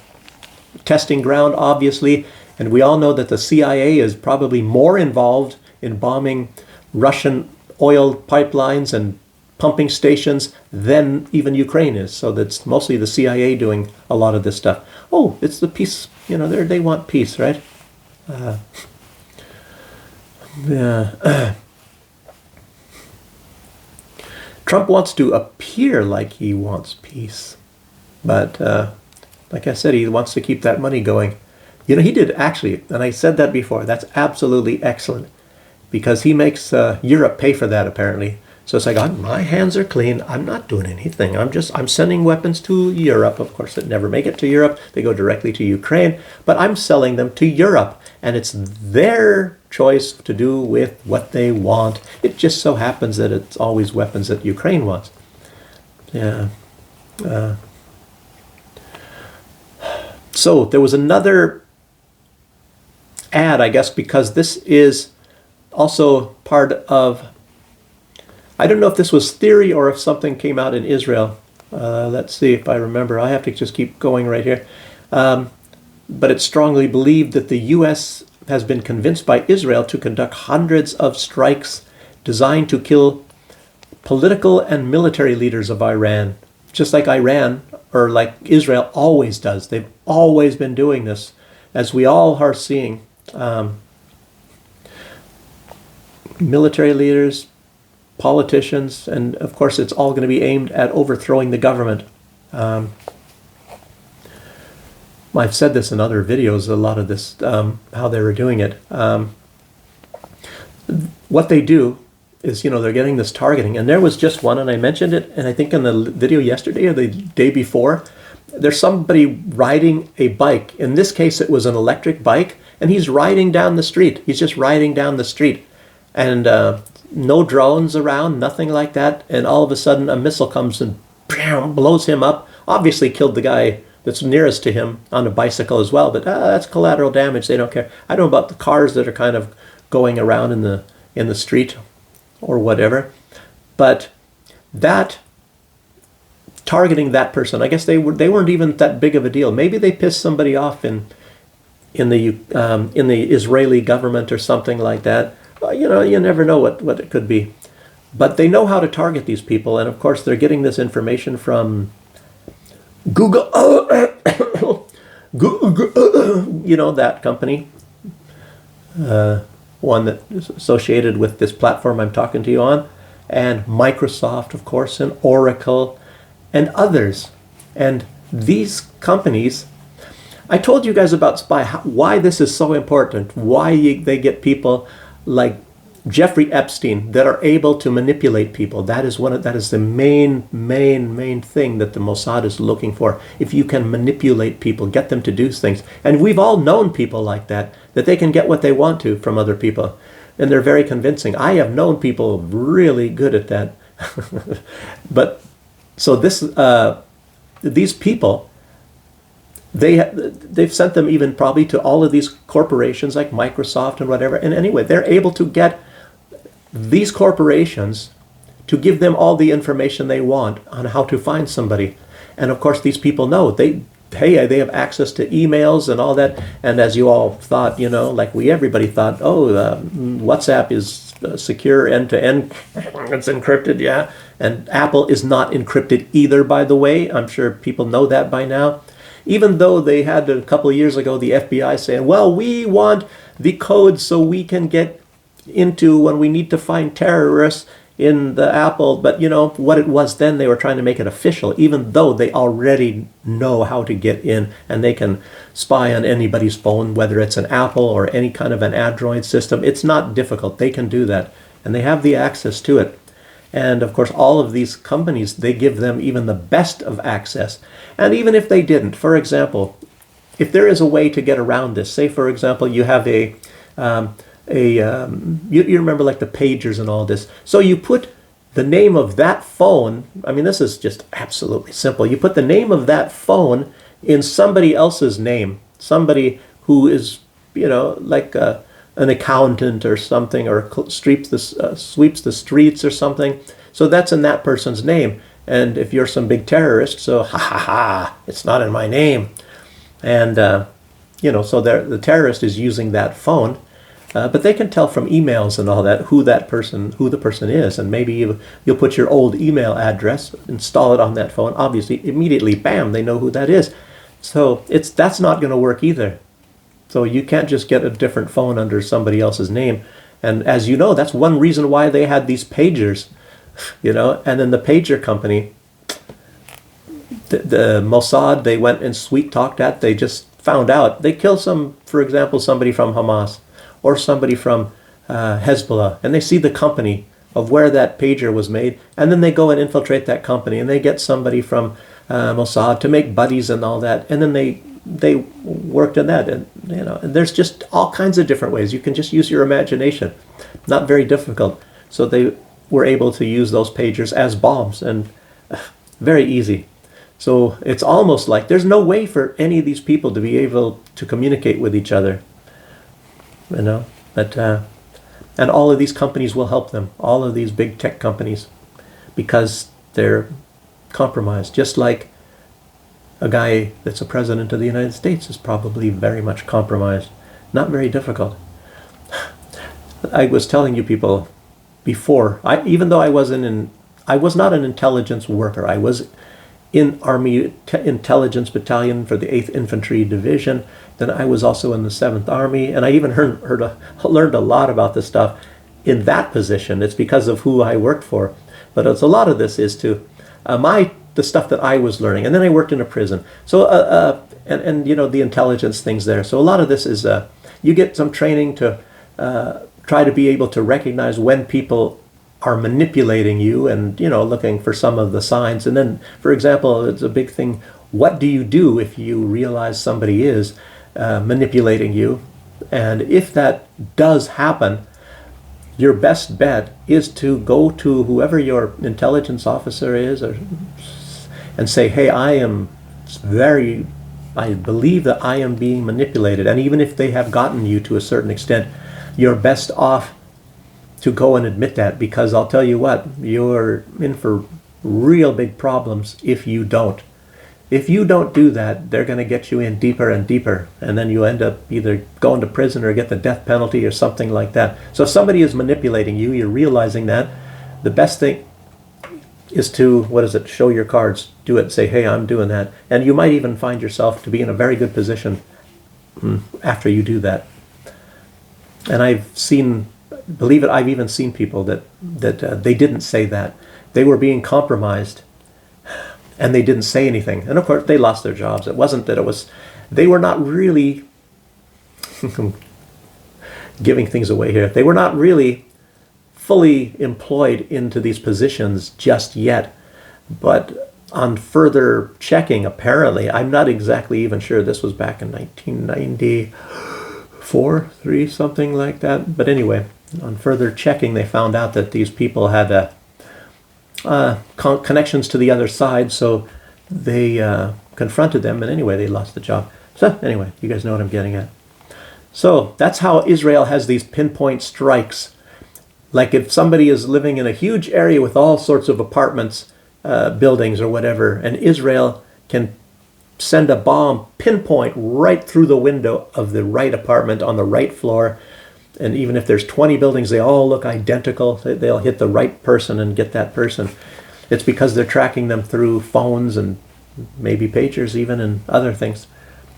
testing ground, obviously. And we all know that the CIA is probably more involved in bombing Russian oil pipelines and pumping stations than even Ukraine is. So that's mostly the CIA doing a lot of this stuff. Oh, it's the peace. They want peace, right? Yeah. Trump wants to appear like he wants peace. But like I said, he wants to keep that money going. He did actually, and I said that before, that's absolutely excellent because he makes Europe pay for that apparently. So it's like, my hands are clean. I'm not doing anything. I'm sending weapons to Europe. Of course, it never make it to Europe. They go directly to Ukraine, but I'm selling them to Europe and it's their choice to do with what they want. It just so happens that it's always weapons that Ukraine wants. Yeah. So there was another ad, I guess, because this is also part of, I don't know if this was theory or if something came out in Israel. Let's see if I remember. I have to just keep going right here. But it's strongly believed that the U.S. has been convinced by Israel to conduct hundreds of strikes designed to kill political and military leaders of Iran, just like Iran, or like Israel always does. They've always been doing this, as we all are seeing. Military leaders, politicians, and of course it's all going to be aimed at overthrowing the government. I've said this in other videos, a lot of this, how they were doing it. What they do is, they're getting this targeting. And there was just one, and I mentioned it, and I think in the video yesterday or the day before, there's somebody riding a bike. In this case, it was an electric bike, and he's riding down the street. He's just riding down the street. And no drones around, nothing like that. And all of a sudden, a missile comes and blows him up. Obviously killed the guy that's nearest to him on a bicycle as well, but that's collateral damage. They don't care. I don't know about the cars that are kind of going around in the street or whatever, but that targeting that person, I guess they weren't even that big of a deal. Maybe they pissed somebody off in the Israeli government or something like that. You never know what it could be, but they know how to target these people, and of course they're getting this information from Google, Google, that company, one that is associated with this platform I'm talking to you on, and Microsoft, of course, and Oracle, and others. And these companies, I told you guys about spy, why this is so important, why they get people like Jeffrey Epstein that are able to manipulate people. That is the main thing that the Mossad is looking for. If you can manipulate people, get them to do things. And we've all known people like that they can get what they want to from other people. And they're very convincing. I have known people really good at that. But so these people, they've sent them even probably to all of these corporations like Microsoft and whatever. And anyway, they're able to get these corporations to give them all the information they want on how to find somebody. And of course, these people know they have access to emails and all that. And as you all thought, like everybody thought, WhatsApp is secure end-to-end. It's encrypted, yeah. And Apple is not encrypted either, by the way. I'm sure people know that by now. Even though they had a couple of years ago, the FBI saying, well, we want the code so we can get into when we need to find terrorists in the Apple. But what it was then, they were trying to make it official, even though they already know how to get in, and they can spy on anybody's phone, whether it's an Apple or any kind of an Android system. It's not difficult. They can do that, and they have the access to it. And of course, all of these companies, they give them even the best of access. And even if they didn't, for example, if there is a way to get around this, say for example, you have you remember like the pagers and all this. So you put the name of that phone. I mean, this is just absolutely simple. You put the name of that phone in somebody else's name, somebody who is, like an accountant or something, or sweeps the streets or something. So that's in that person's name. And if you're some big terrorist, so it's not in my name. And, so the terrorist is using that phone. But they can tell from emails and all that who the person is. And maybe you'll put your old email address, install it on that phone. Obviously, immediately, bam, they know who that is. So that's not going to work either. So you can't just get a different phone under somebody else's name. And as you know, that's one reason why they had these pagers, and then the pager company, the Mossad, they went and sweet talked that. They just found out. They killed for example, somebody from Hamas or somebody from Hezbollah, and they see the company of where that pager was made, and then they go and infiltrate that company, and they get somebody from Mossad to make buddies and all that, and then they they worked in that. And and there's just all kinds of different ways. You can just use your imagination. Not very difficult. So they were able to use those pagers as bombs, and very easy. So it's almost like there's no way for any of these people to be able to communicate with each other. But and all of these companies will help them. All of these big tech companies, because they're compromised. Just like a guy that's a president of the United States is probably very much compromised. Not very difficult. I was telling you people before, even though I was not an intelligence worker. I was in Army Intelligence Battalion for the 8th Infantry Division. Then I was also in the 7th Army, and I even learned a lot about this stuff in that position. It's because of who I worked for. But it's a lot of this is to the stuff that I was learning, and then I worked in a prison. So and the intelligence things there. So a lot of this is you get some training to try to be able to recognize when people are manipulating you, and looking for some of the signs. And then, for example, it's a big thing. What do you do if you realize somebody is manipulating you? And if that does happen, your best bet is to go to whoever your intelligence officer is, and say, hey, I believe that I am being manipulated. And even if they have gotten you to a certain extent, you're best off to go and admit that, because I'll tell you what, you're in for real big problems if you don't. If you don't do that, they're going to get you in deeper and deeper, and then you end up either going to prison or get the death penalty or something like that. So if somebody is manipulating you, you're realizing that, the best thing is to, show your cards, do it, say, hey, I'm doing that. And you might even find yourself to be in a very good position after you do that. And believe it, I've even seen people that they didn't say that. They were being compromised, and they didn't say anything. And of course, they lost their jobs. It wasn't that they were not really giving things away here. They were not really fully employed into these positions just yet. But on further checking, apparently, I'm not exactly even sure, this was back in 1994, 3, something like that. But anyway, on further checking, they found out that these people had connections to the other side, so they confronted them, and anyway, they lost the job. So anyway, you guys know what I'm getting at. So that's how Israel has these pinpoint strikes. Like if somebody is living in a huge area with all sorts of apartments, buildings or whatever, and Israel can send a bomb pinpoint right through the window of the right apartment on the right floor. And even if there's 20 buildings, they all look identical. They'll hit the right person and get that person. It's because they're tracking them through phones and maybe pagers even, and other things.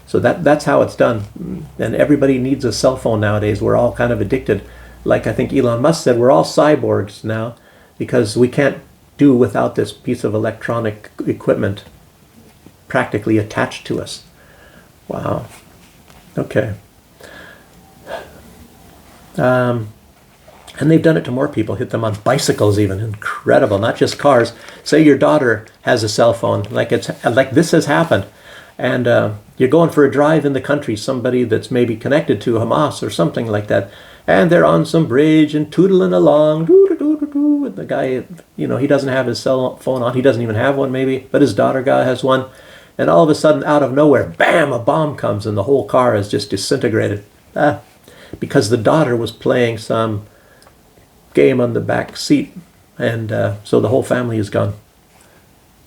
So that's how it's done. And everybody needs a cell phone nowadays. We're all kind of addicted. Like I think Elon Musk said, we're all cyborgs now, because we can't do without this piece of electronic equipment practically attached to us. Wow. Okay. And they've done it to more people, hit them on bicycles even. Incredible. Not just cars. Say your daughter has a cell phone, like this has happened, and you're going for a drive in the country, somebody that's maybe connected to Hamas or something like that, and they're on some bridge and tootling along, and the guy, he doesn't have his cell phone on. He doesn't even have one maybe, but his daughter guy has one. And all of a sudden, out of nowhere, bam, a bomb comes and the whole car is just disintegrated. Because the daughter was playing some game on the back seat, and so the whole family is gone.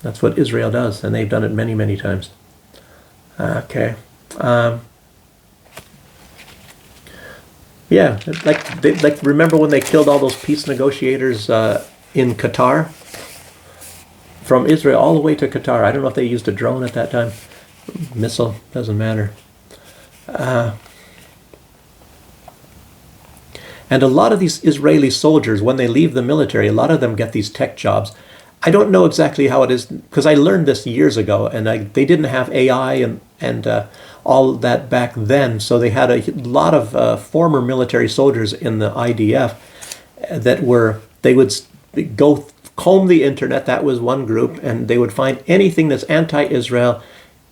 That's what Israel does, and they've done it many, many times. Okay. Yeah, like remember when they killed all those peace negotiators in Qatar? From Israel all the way to Qatar. I don't know if they used a drone at that time. Missile, doesn't matter. And a lot of these Israeli soldiers, when they leave the military, a lot of them get these tech jobs. I don't know exactly how it is, because I learned this years ago, and they didn't have AI and all that back then. So they had a lot of former military soldiers in the IDF they would go comb the internet. That was one group, and they would find anything that's anti-Israel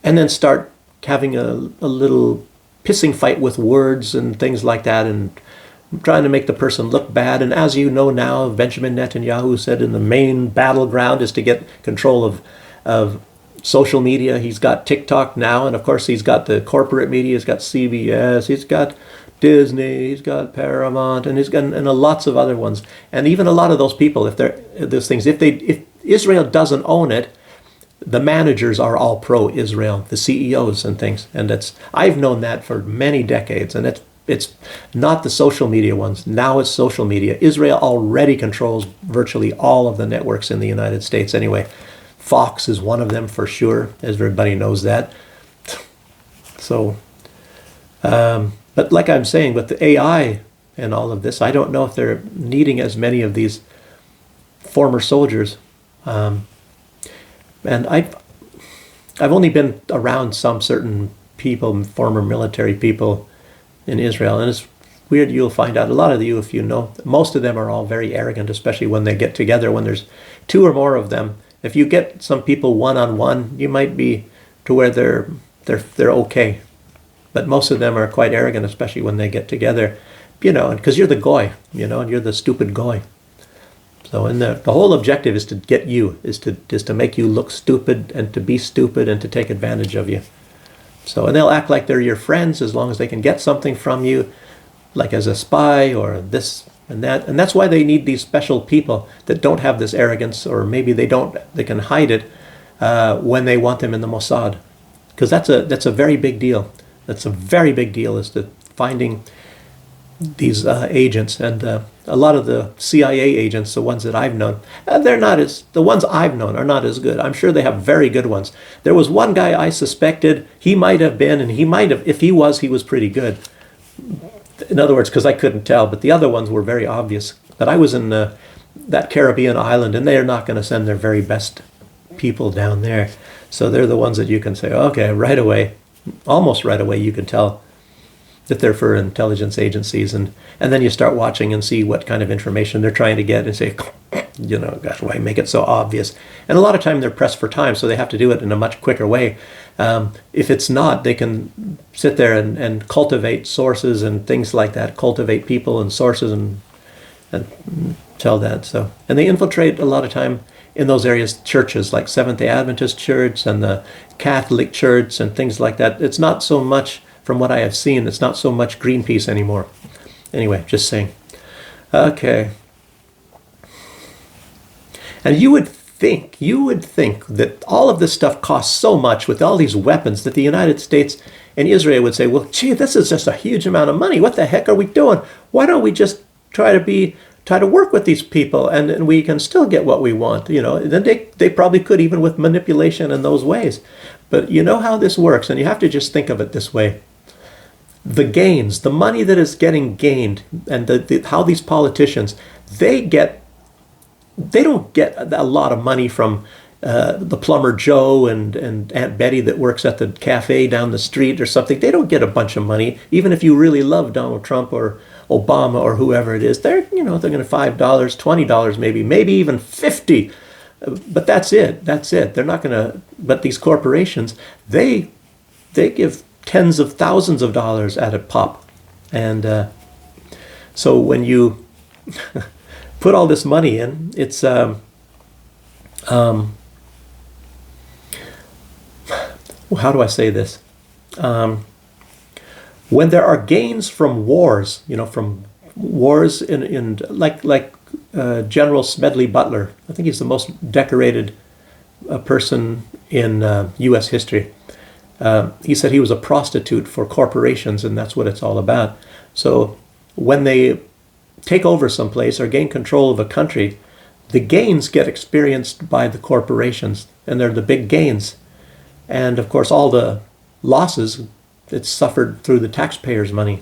and then start having a little pissing fight with words and things like that, and trying to make the person look bad. And as you know now, Benjamin Netanyahu said in the main battleground is to get control of social media. He's got TikTok now, and of course he's got the corporate media. He's got CBS, he's got Disney, he's got Paramount, and he's got and lots of other ones. And even a lot of those people, if Israel doesn't own it, the managers are all pro-Israel, the CEOs and things. And I've known that for many decades, and it's not the social media ones. Now it's social media. Israel already controls virtually all of the networks in the United States anyway. Fox is one of them for sure, as everybody knows that. So, but like I'm saying, with the AI and all of this, I don't know if they're needing as many of these former soldiers. And I've only been around some certain people, former military people in Israel, and it's weird. You'll find out a lot of you, if you know, most of them are all very arrogant, especially when they get together. When there's two or more of them, if you get some people one-on-one, you might be to where they're okay, but most of them are quite arrogant, especially when they get together, because you're the goy, and you're the stupid goy. So, and the whole objective is to get you, is to make you look stupid and to be stupid and to take advantage of you. So, and they'll act like they're your friends as long as they can get something from you, like as a spy or this and that. And that's why they need these special people that don't have this arrogance, or maybe they can hide it when they want them in the Mossad. Because that's a very big deal. That's a very big deal, is to finding these agents. And a lot of the CIA agents, the ones that I've known, the ones I've known are not as good. I'm sure they have very good ones. There was one guy I suspected he might have been, and if he was pretty good. In other words, because I couldn't tell, but the other ones were very obvious. But I was in that Caribbean island, and they are not going to send their very best people down there. So they're the ones that you can say, okay, right away, almost right away, you can tell that they're for intelligence agencies, and then you start watching and see what kind of information they're trying to get, and say, gosh, why make it so obvious? And a lot of time they're pressed for time, so they have to do it in a much quicker way. If it's not, they can sit there and cultivate sources and things like that, cultivate people and sources and tell that. So, and they infiltrate a lot of time in those areas, churches like Seventh-day Adventist Church and the Catholic Church and things like that. It's not so much, from what I have seen, it's not so much Greenpeace anymore. Anyway, just saying. Okay. And you would think that all of this stuff costs so much with all these weapons that the United States and Israel would say, well, gee, this is just a huge amount of money. What the heck are we doing? Why don't we just try to work with these people and we can still get what we want? Then they probably could, even with manipulation in those ways. But you know how this works, and you have to just think of it this way. The gains, the money that is getting gained, and how these politicians, they don't get a lot of money from the plumber Joe and Aunt Betty that works at the cafe down the street or something. They don't get a bunch of money, even if you really love Donald Trump or Obama or whoever it is. They're going to $5, $20 maybe even $50. But that's it. They're not going to. But these corporations, they give tens of thousands of dollars at a pop, and so when you put all this money in, it's how do I say this? When there are gains from wars, from wars in like General Smedley Butler, I think he's the most decorated person in U.S. history. He said he was a prostitute for corporations, and that's what it's all about. So when they take over someplace or gain control of a country, the gains get experienced by the corporations, and they're the big gains. And of course, all the losses, it's suffered through the taxpayers' money.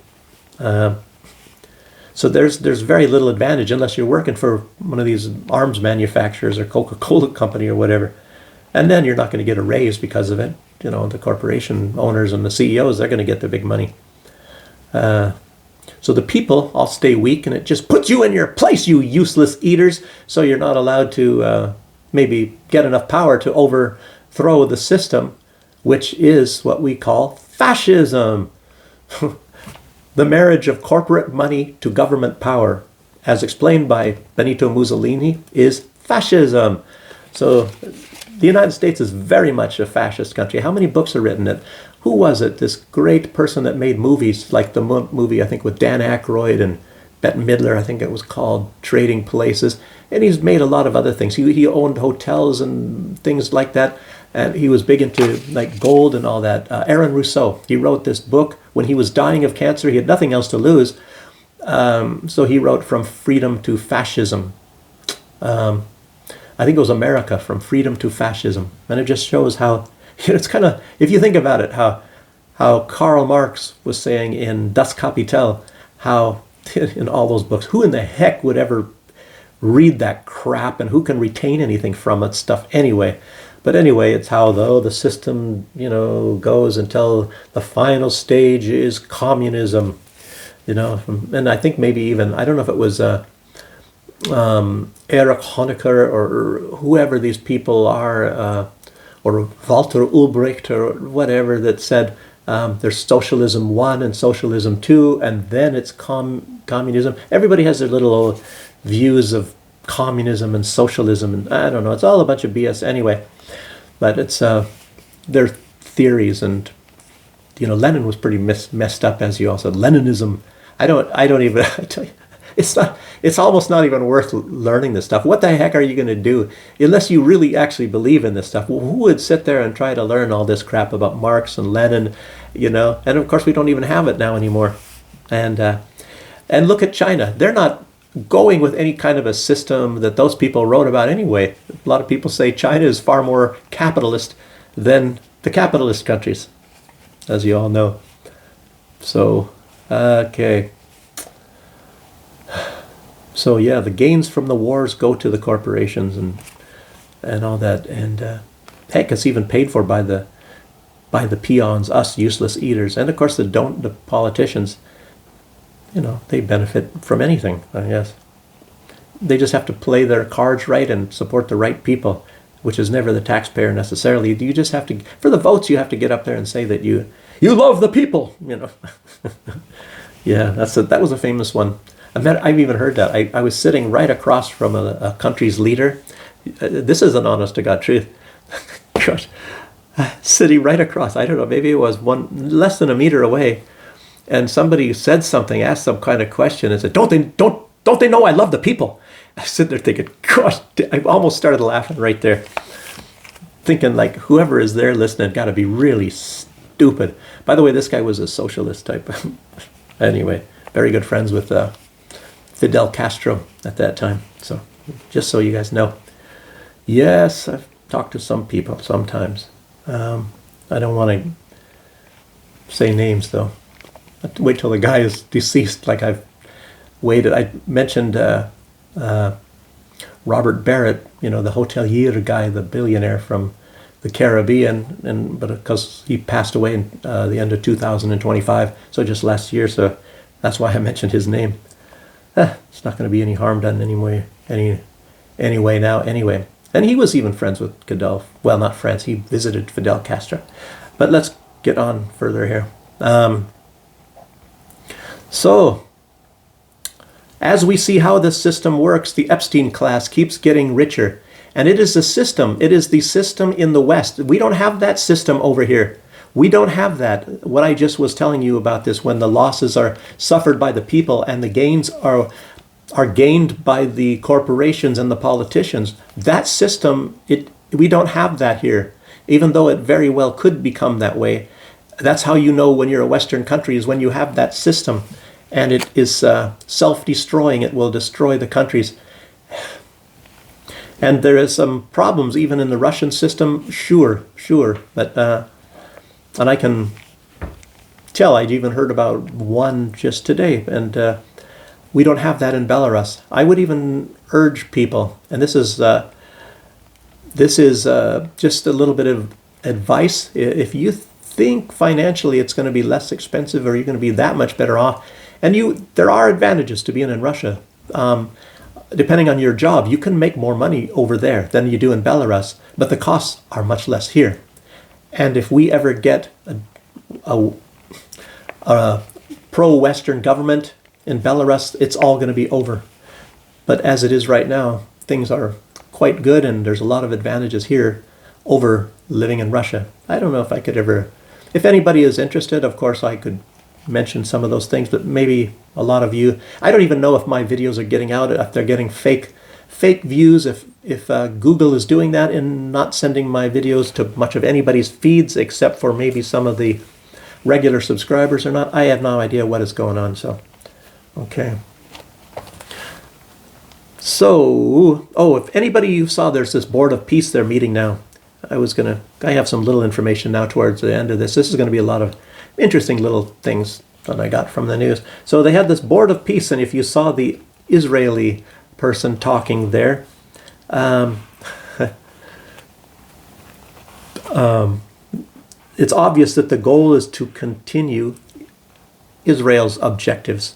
So there's very little advantage unless you're working for one of these arms manufacturers or Coca-Cola company or whatever. And then you're not going to get a raise because of it. The corporation owners and the CEOs, they're going to get the big money. So the people all stay weak, and it just puts you in your place, you useless eaters. So you're not allowed to maybe get enough power to overthrow the system which is what we call fascism. The marriage of corporate money to government power, as explained by Benito Mussolini, is fascism. So the United States is very much a fascist country. How many books are written? Who was it? This great person that made movies, like the movie, I think, with Dan Aykroyd and Bette Midler, I think it was called Trading Places. And he's made a lot of other things. He owned hotels and things like that. And he was big into like gold and all that. Aaron Rousseau, he wrote this book when he was dying of cancer. He had nothing else to lose. So he wrote From Freedom to Fascism. I think it was America, From Freedom to Fascism. And it just shows how, it's kind of, if you think about it, how Karl Marx was saying in Das Kapital, how in all those books, who in the heck would ever read that crap, and who can retain anything from it stuff anyway? But anyway, it's how though the system, goes until the final stage is communism, and I think maybe even, I don't know if it was Erich Honecker or whoever these people are, or Walter Ulbricht or whatever, that said there's socialism 1 and socialism 2, and then it's communism. Everybody has their little views of communism and socialism, and I don't know, it's all a bunch of BS anyway. But it's their theories, and Lenin was pretty messed up, as you all said. Leninism. I don't even. I tell you, it's almost not even worth learning this stuff. What the heck are you going to do unless you really actually believe in this stuff? Who would sit there and try to learn all this crap about Marx and Lenin? And of course we don't even have it now anymore. And look at China. They're not going with any kind of a system that those people wrote about anyway. A lot of people say China is far more capitalist than the capitalist countries, as you all know. So, okay. So yeah, the gains from the wars go to the corporations and all that. And heck, it's even paid for by the peons, us useless eaters. And of course the politicians, they benefit from anything, I guess. They just have to play their cards right and support the right people, which is never the taxpayer necessarily. You just have to, for the votes, you have to get up there and say that you love the people, Yeah, that was a famous one. I've even heard that. I was sitting right across from a country's leader. This is an honest to God truth. Gosh, sitting right across, I don't know, maybe it was less than a meter away. And somebody said something, asked some kind of question, and said, "Don't they know I love the people?" I sit there thinking, gosh, I almost started laughing right there, thinking like whoever is there listening got to be really stupid. By the way, this guy was a socialist type. Anyway, very good friends with Fidel Castro at that time. So just so you guys know. Yes, I've talked to some people sometimes. I don't want to say names though. I have to wait till the guy is deceased, like I've waited. I mentioned Robert Barrett, the hotelier guy, the billionaire from the Caribbean, but because he passed away in the end of 2025, so just last year, so that's why I mentioned his name. It's not going to be any harm done anyway now. And he was even friends with Fidel. Well, not friends. He visited Fidel Castro. But let's get on further here. So, as we see how this system works, the Epstein class keeps getting richer. And it is the system in the West. We don't have that system over here. We don't have that. What I just was telling you about this, when the losses are suffered by the people and the gains are gained by the corporations and the politicians. That system, we don't have that here, even though it very well could become that way. That's how you know when you're a Western country, is when you have that system, and it is self-destroying. It will destroy the countries. And there is some problems even in the Russian system, sure, but and I can tell, I'd even heard about one just today, and we don't have that in Belarus. I would even urge people, and this is just a little bit of advice. If you think financially it's going to be less expensive, or you're going to be that much better off, and there are advantages to being in Russia. Depending on your job, you can make more money over there than you do in Belarus, but the costs are much less here. And if we ever get a, a pro-Western government in Belarus, it's all going to be over. But as it is right now, things are quite good, and there's a lot of advantages here over living in Russia. I don't know if I could ever, if anybody is interested, of course I could mention some of those things, but maybe a lot of you, I don't even know if my videos are getting out, if they're getting fake views, if Google is doing that and not sending my videos to much of anybody's feeds except for maybe some of the regular subscribers or not. I have no idea what is going on. So, okay. So, if anybody you saw, there's this Board of Peace they're meeting now. I have some little information now towards the end of this. This is going to be a lot of interesting little things that I got from the news. So they had this Board of Peace, and if you saw the Israeli person talking there, it's obvious that the goal is to continue Israel's objectives.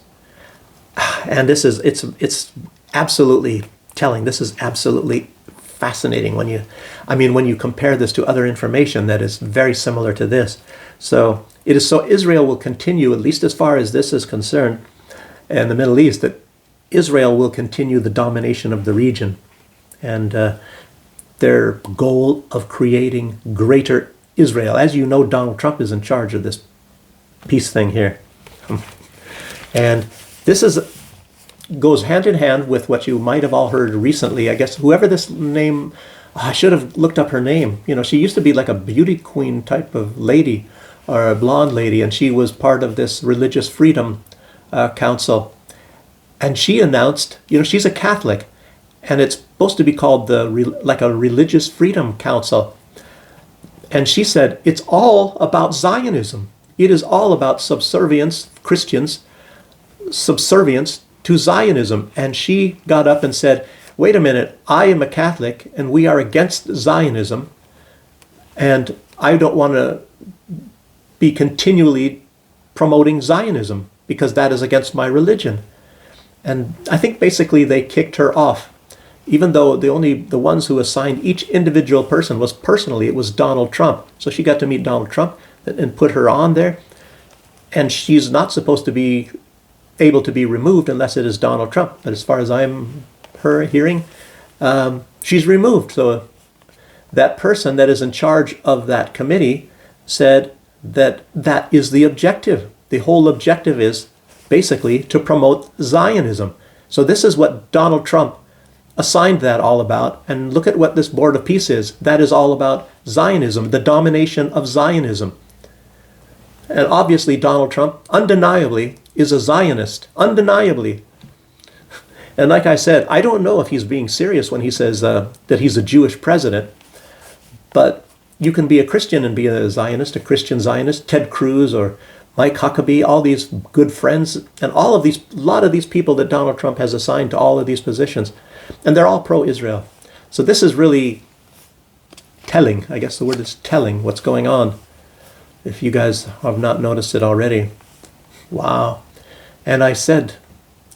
And it's absolutely telling. This is absolutely fascinating when you compare this to other information that is very similar to this. So Israel will continue, at least as far as this is concerned, in the Middle East, that Israel will continue the domination of the region, and their goal of creating greater Israel. As you know, Donald Trump is in charge of this peace thing here. And this goes hand in hand with what you might have all heard recently. I guess whoever this name, I should have looked up her name. She used to be like a beauty queen type of lady, or a blonde lady, and she was part of this Religious Freedom Council. And she announced, she's a Catholic, and it's supposed to be called like a Religious Freedom Council. And she said, it's all about Zionism. It is all about Christians' subservience to Zionism. And she got up and said, wait a minute, I am a Catholic, and we are against Zionism, and I don't want to be continually promoting Zionism, because that is against my religion. And I think basically they kicked her off, even though the ones who assigned each individual person it was Donald Trump. So she got to meet Donald Trump and put her on there. And she's not supposed to be able to be removed unless it is Donald Trump. But as far as I'm hearing, she's removed. So that person that is in charge of that committee said that is the objective. The whole objective is basically to promote Zionism. So this is what Donald Trump assigned that all about. And look at what this Board of Peace is. That is all about Zionism, the domination of Zionism. And obviously Donald Trump, undeniably, is a Zionist. Undeniably. And like I said, I don't know if he's being serious when he says that he's a Jewish president. But you can be a Christian and be a Zionist, a Christian Zionist. Ted Cruz or Mike Huckabee, all these good friends, and a lot of these people that Donald Trump has assigned to all of these positions, and they're all pro-Israel. So this is really telling. I guess the word is telling what's going on, if you guys have not noticed it already. Wow. And I said,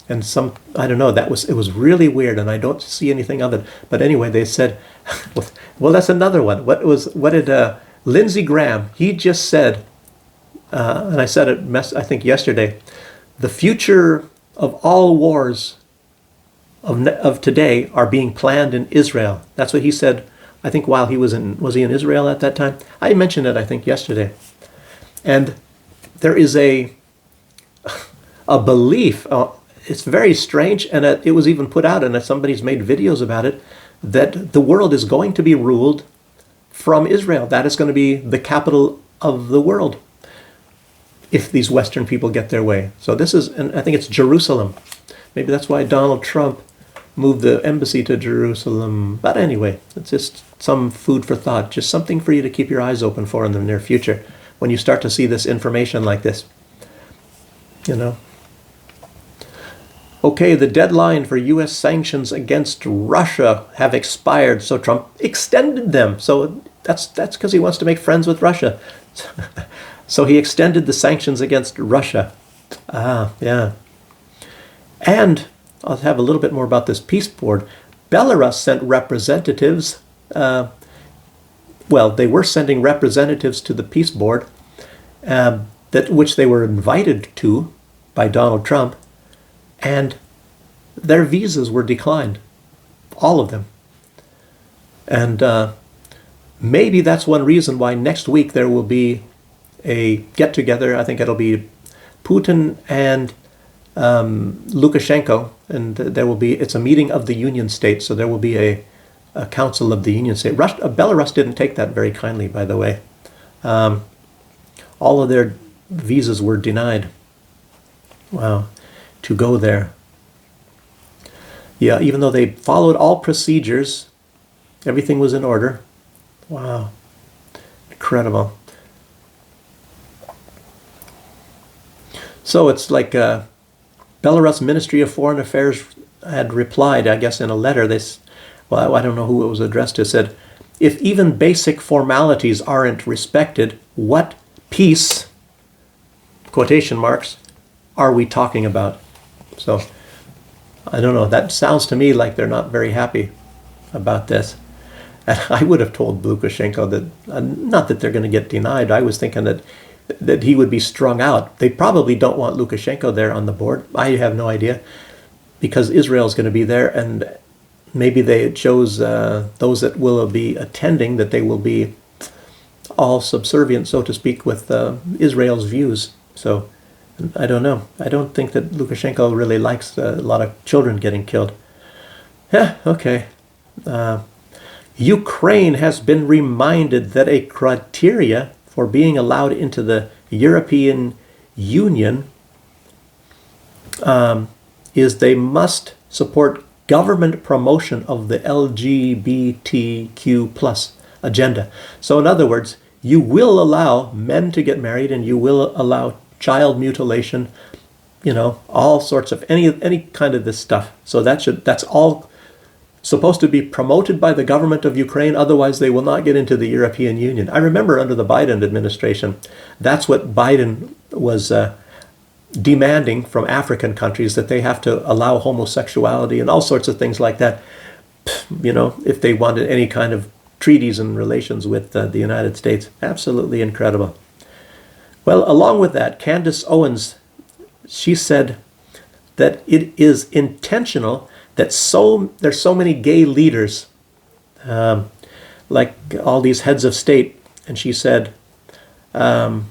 and I don't know, it was really weird, and I don't see anything of it. But anyway, they said, well, that's another one. What did Lindsey Graham, he just said, and I said it, I think yesterday, the future of all wars of today are being planned in Israel. That's what he said, I think, while he was he in Israel at that time? I mentioned it, I think, yesterday. And there is a belief, it's very strange, and it was even put out, and somebody's made videos about it, that the world is going to be ruled from Israel. That is going to be the capital of the world, if these Western people get their way. So this is, and I think it's Jerusalem. Maybe that's why Donald Trump moved the embassy to Jerusalem. But anyway, it's just some food for thought, just something for you to keep your eyes open for in the near future when you start to see this information like this. Okay, the deadline for U.S. sanctions against Russia have expired, so Trump extended them. So that's because he wants to make friends with Russia. So he extended the sanctions against Russia. Yeah. And I'll have a little bit more about this peace board. Belarus sent representatives well, they were sending representatives to the peace board, which they were invited to by Donald Trump, and their visas were declined, all of them. And maybe that's one reason why next week there will be a get-together. I think it'll be Putin and Lukashenko, and it's a meeting of the Union states, so there will be a council of the Union states. Belarus didn't take that very kindly, by the way. All of their visas were denied. Wow, to go there. Yeah, even though they followed all procedures, everything was in order. Wow, incredible. So it's like Belarus Ministry of Foreign Affairs had replied, I guess, in a letter. Well, I don't know who it was addressed to. Said, if even basic formalities aren't respected, what peace, quotation marks, are we talking about? So I don't know. That sounds to me like they're not very happy about this. And I would have told Lukashenko that, not that they're going to get denied. I was thinking that he would be strung out. They probably don't want Lukashenko there on the board. I have no idea, because Israel's going to be there, and maybe they chose those that will be attending, that they will be all subservient, so to speak, with Israel's views. So I don't know. I don't think that Lukashenko really likes a lot of children getting killed. Yeah, okay. Ukraine has been reminded that a criteria for being allowed into the European Union is they must support government promotion of the LGBTQ plus agenda. So in other words, you will allow men to get married, and you will allow child mutilation, all sorts of any kind of this stuff. So that's all supposed to be promoted by the government of Ukraine, otherwise they will not get into the European Union. I remember under the Biden administration, that's what Biden was demanding from African countries, that they have to allow homosexuality and all sorts of things like that, if they wanted any kind of treaties and relations with the United States. Absolutely incredible. Well, along with that, Candace Owens, she said that it is intentional that there's so many gay leaders, like all these heads of state, and she said, and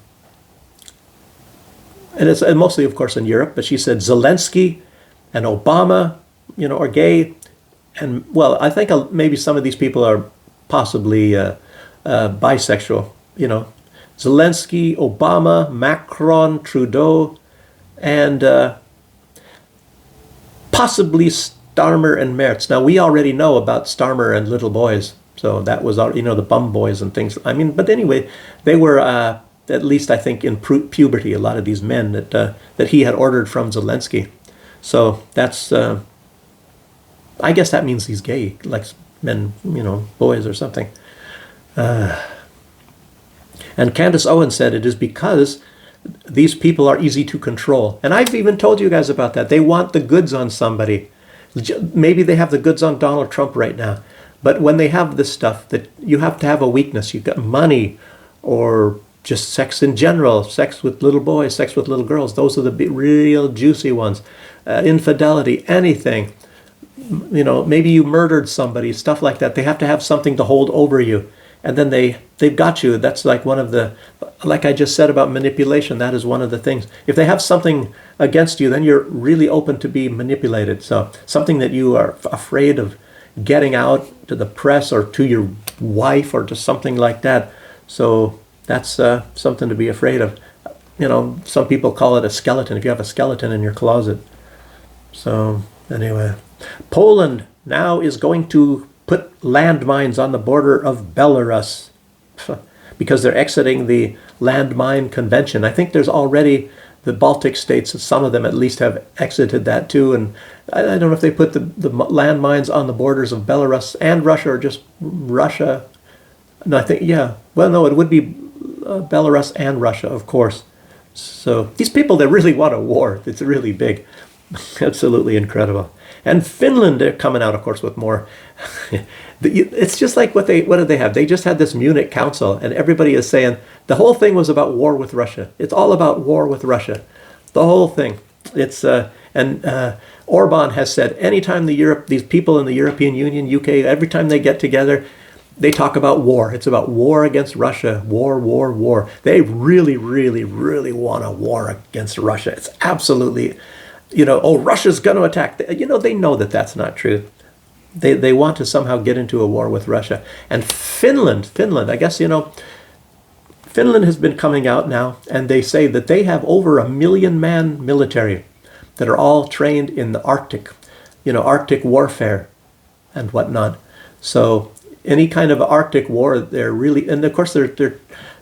it's mostly, of course, in Europe, but she said Zelensky and Obama, are gay, and well, I think maybe some of these people are possibly bisexual. Zelensky, Obama, Macron, Trudeau, and possibly Starmer and Merz. Now, we already know about Starmer and little boys, so that was, the bum boys and things. But anyway, they were, at least I think, in puberty, a lot of these men that he had ordered from Zelensky. So that's, I guess that means he's gay, like men, boys or something. And Candace Owens said it is because these people are easy to control. And I've even told you guys about that. They want the goods on somebody. Maybe they have the goods on Donald Trump right now. But when they have this stuff, that you have to have a weakness. You've got money, or just sex in general, sex with little boys, sex with little girls. Those are the real juicy ones. Infidelity, anything. Maybe you murdered somebody, stuff like that. They have to have something to hold over you. And then they've got you. That's like one of the, like I just said about manipulation, that is one of the things. If they have something against you, then you're really open to be manipulated. So something that you are afraid of getting out to the press or to your wife or to something like that. So that's something to be afraid of. Some people call it a skeleton, if you have a skeleton in your closet. So anyway, Poland now is going to put landmines on the border of Belarus because they're exiting the landmine convention. I think there's already the Baltic states, some of them at least, have exited that too. And I don't know if they put the landmines on the borders of Belarus and Russia, or just Russia. No, I think, yeah. Well, no, it would be Belarus and Russia, of course. So these people, they really want a war. It's really big. Absolutely incredible. And Finland, they're coming out, of course, with more. It's just like what did they have? They just had this Munich Council, and everybody is saying the whole thing was about war with Russia. It's all about war with Russia, the whole thing. It's and Orban has said anytime these people in the European Union, UK, every time they get together, they talk about war. It's about war against Russia. War, war, war. They really, really, really want a war against Russia. It's absolutely, oh, Russia's going to attack. They know that that's not true. They want to somehow get into a war with Russia. And Finland, I guess, Finland has been coming out now, and they say that they have over 1 million man military that are all trained in the Arctic, Arctic warfare and whatnot. So any kind of Arctic war, they're really, and of course, the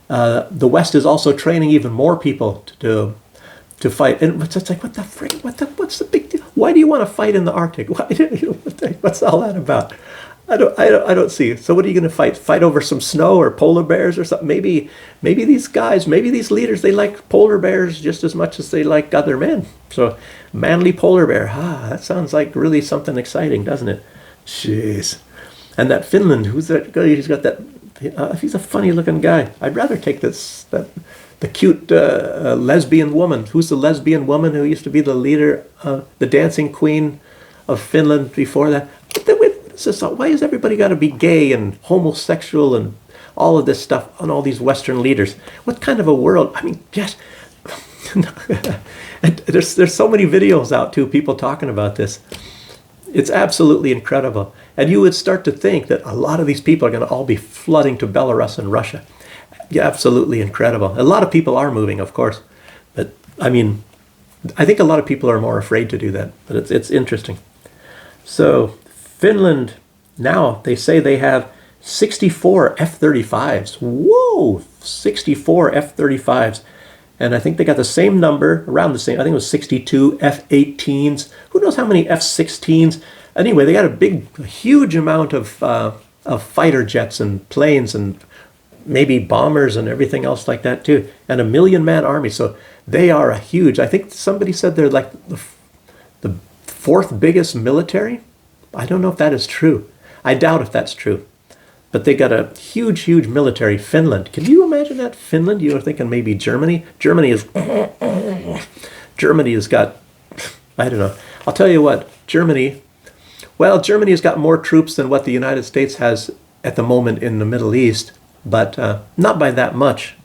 West is also training even more people to fight. And it's like, what the frick? What's the big deal? Why do you want to fight in the Arctic? Why, what's all that about? I don't see. So what are you going to fight? Fight over some snow or polar bears or something? Maybe these guys, maybe these leaders, they like polar bears just as much as they like other men. So manly polar bear. That sounds like really something exciting, doesn't it? Jeez. And that Finland, who's that guy? He's got that. He's a funny-looking guy. I'd rather take the cute lesbian woman. Who's the lesbian woman who used to be the leader, the dancing queen of Finland before that? Why has everybody got to be gay and homosexual and all of this stuff on all these Western leaders? What kind of a world? I mean, yes. There's so many videos out too, people talking about this. It's absolutely incredible. And you would start to think that a lot of these people are going to all be flooding to Belarus and Russia. Yeah, absolutely incredible. A lot of people are moving, of course. But, I mean, I think a lot of people are more afraid to do that. But it's interesting. So, Finland, now, they say they have 64 F-35s. Whoa! 64 F-35s. And I think they got the same number, around the same, I think it was 62 F-18s. Who knows how many F-16s? Anyway, they got a huge amount of fighter jets and planes and maybe bombers and everything else like that too. And a 1 million man army. So they are a huge, I think somebody said they're like the fourth biggest military. I don't know if that is true. I doubt if that's true. But they got a huge, huge military. Finland. Can you imagine that? Finland? You were thinking maybe Germany? Germany has got, I don't know. I'll tell you what, Germany has got more troops than what the United States has at the moment in the Middle East, but not by that much.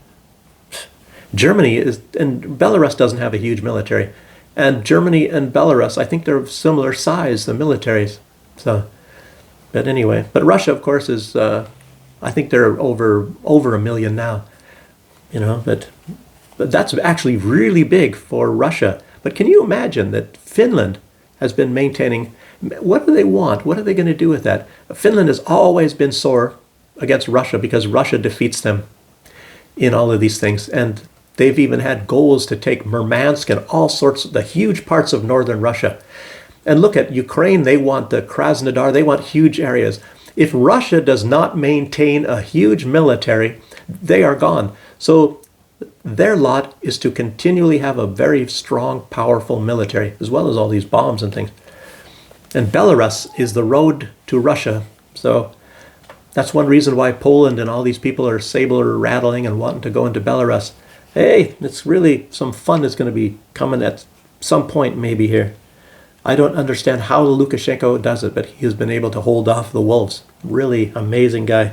Germany is, and Belarus doesn't have a huge military. And Germany and Belarus, I think they're of similar size, the militaries. So, but anyway, but Russia, of course, is, I think they're over 1 million now, but that's actually really big for Russia. But can you imagine that Finland has been maintaining, what do they want? What are they going to do with that? Finland has always been sore against Russia because Russia defeats them in all of these things. And they've even had goals to take Murmansk and all sorts of the huge parts of northern Russia. And look at Ukraine, they want the Krasnodar, they want huge areas. If Russia does not maintain a huge military, they are gone. So their lot is to continually have a very strong, powerful military, as well as all these bombs and things. And Belarus is the road to Russia. So that's one reason why Poland and all these people are saber rattling and wanting to go into Belarus. Hey, it's really some fun that's going to be coming at some point maybe here. I don't understand how Lukashenko does it, but he has been able to hold off the wolves. Really amazing guy.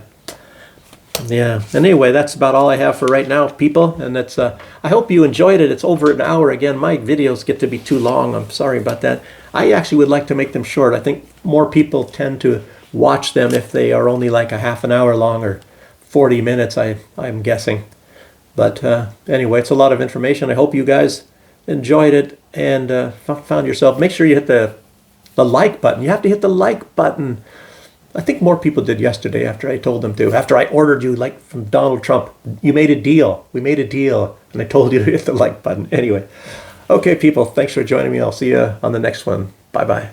Yeah. Anyway, that's about all I have for right now, people. And that's I hope you enjoyed it. It's over an hour again. My videos get to be too long. I'm sorry about that. I actually would like to make them short. I think more people tend to watch them if they are only like a half an hour long or 40 minutes, I'm guessing. But anyway, it's a lot of information. I hope you guys enjoyed it and found yourself. Make sure you hit the like button. You have to hit the like button. I think more people did yesterday after I told them to. After I ordered you, like from Donald Trump, you made a deal. We made a deal. And I told you to hit the like button. Anyway. Okay, people, thanks for joining me. I'll see you on the next one. Bye-bye.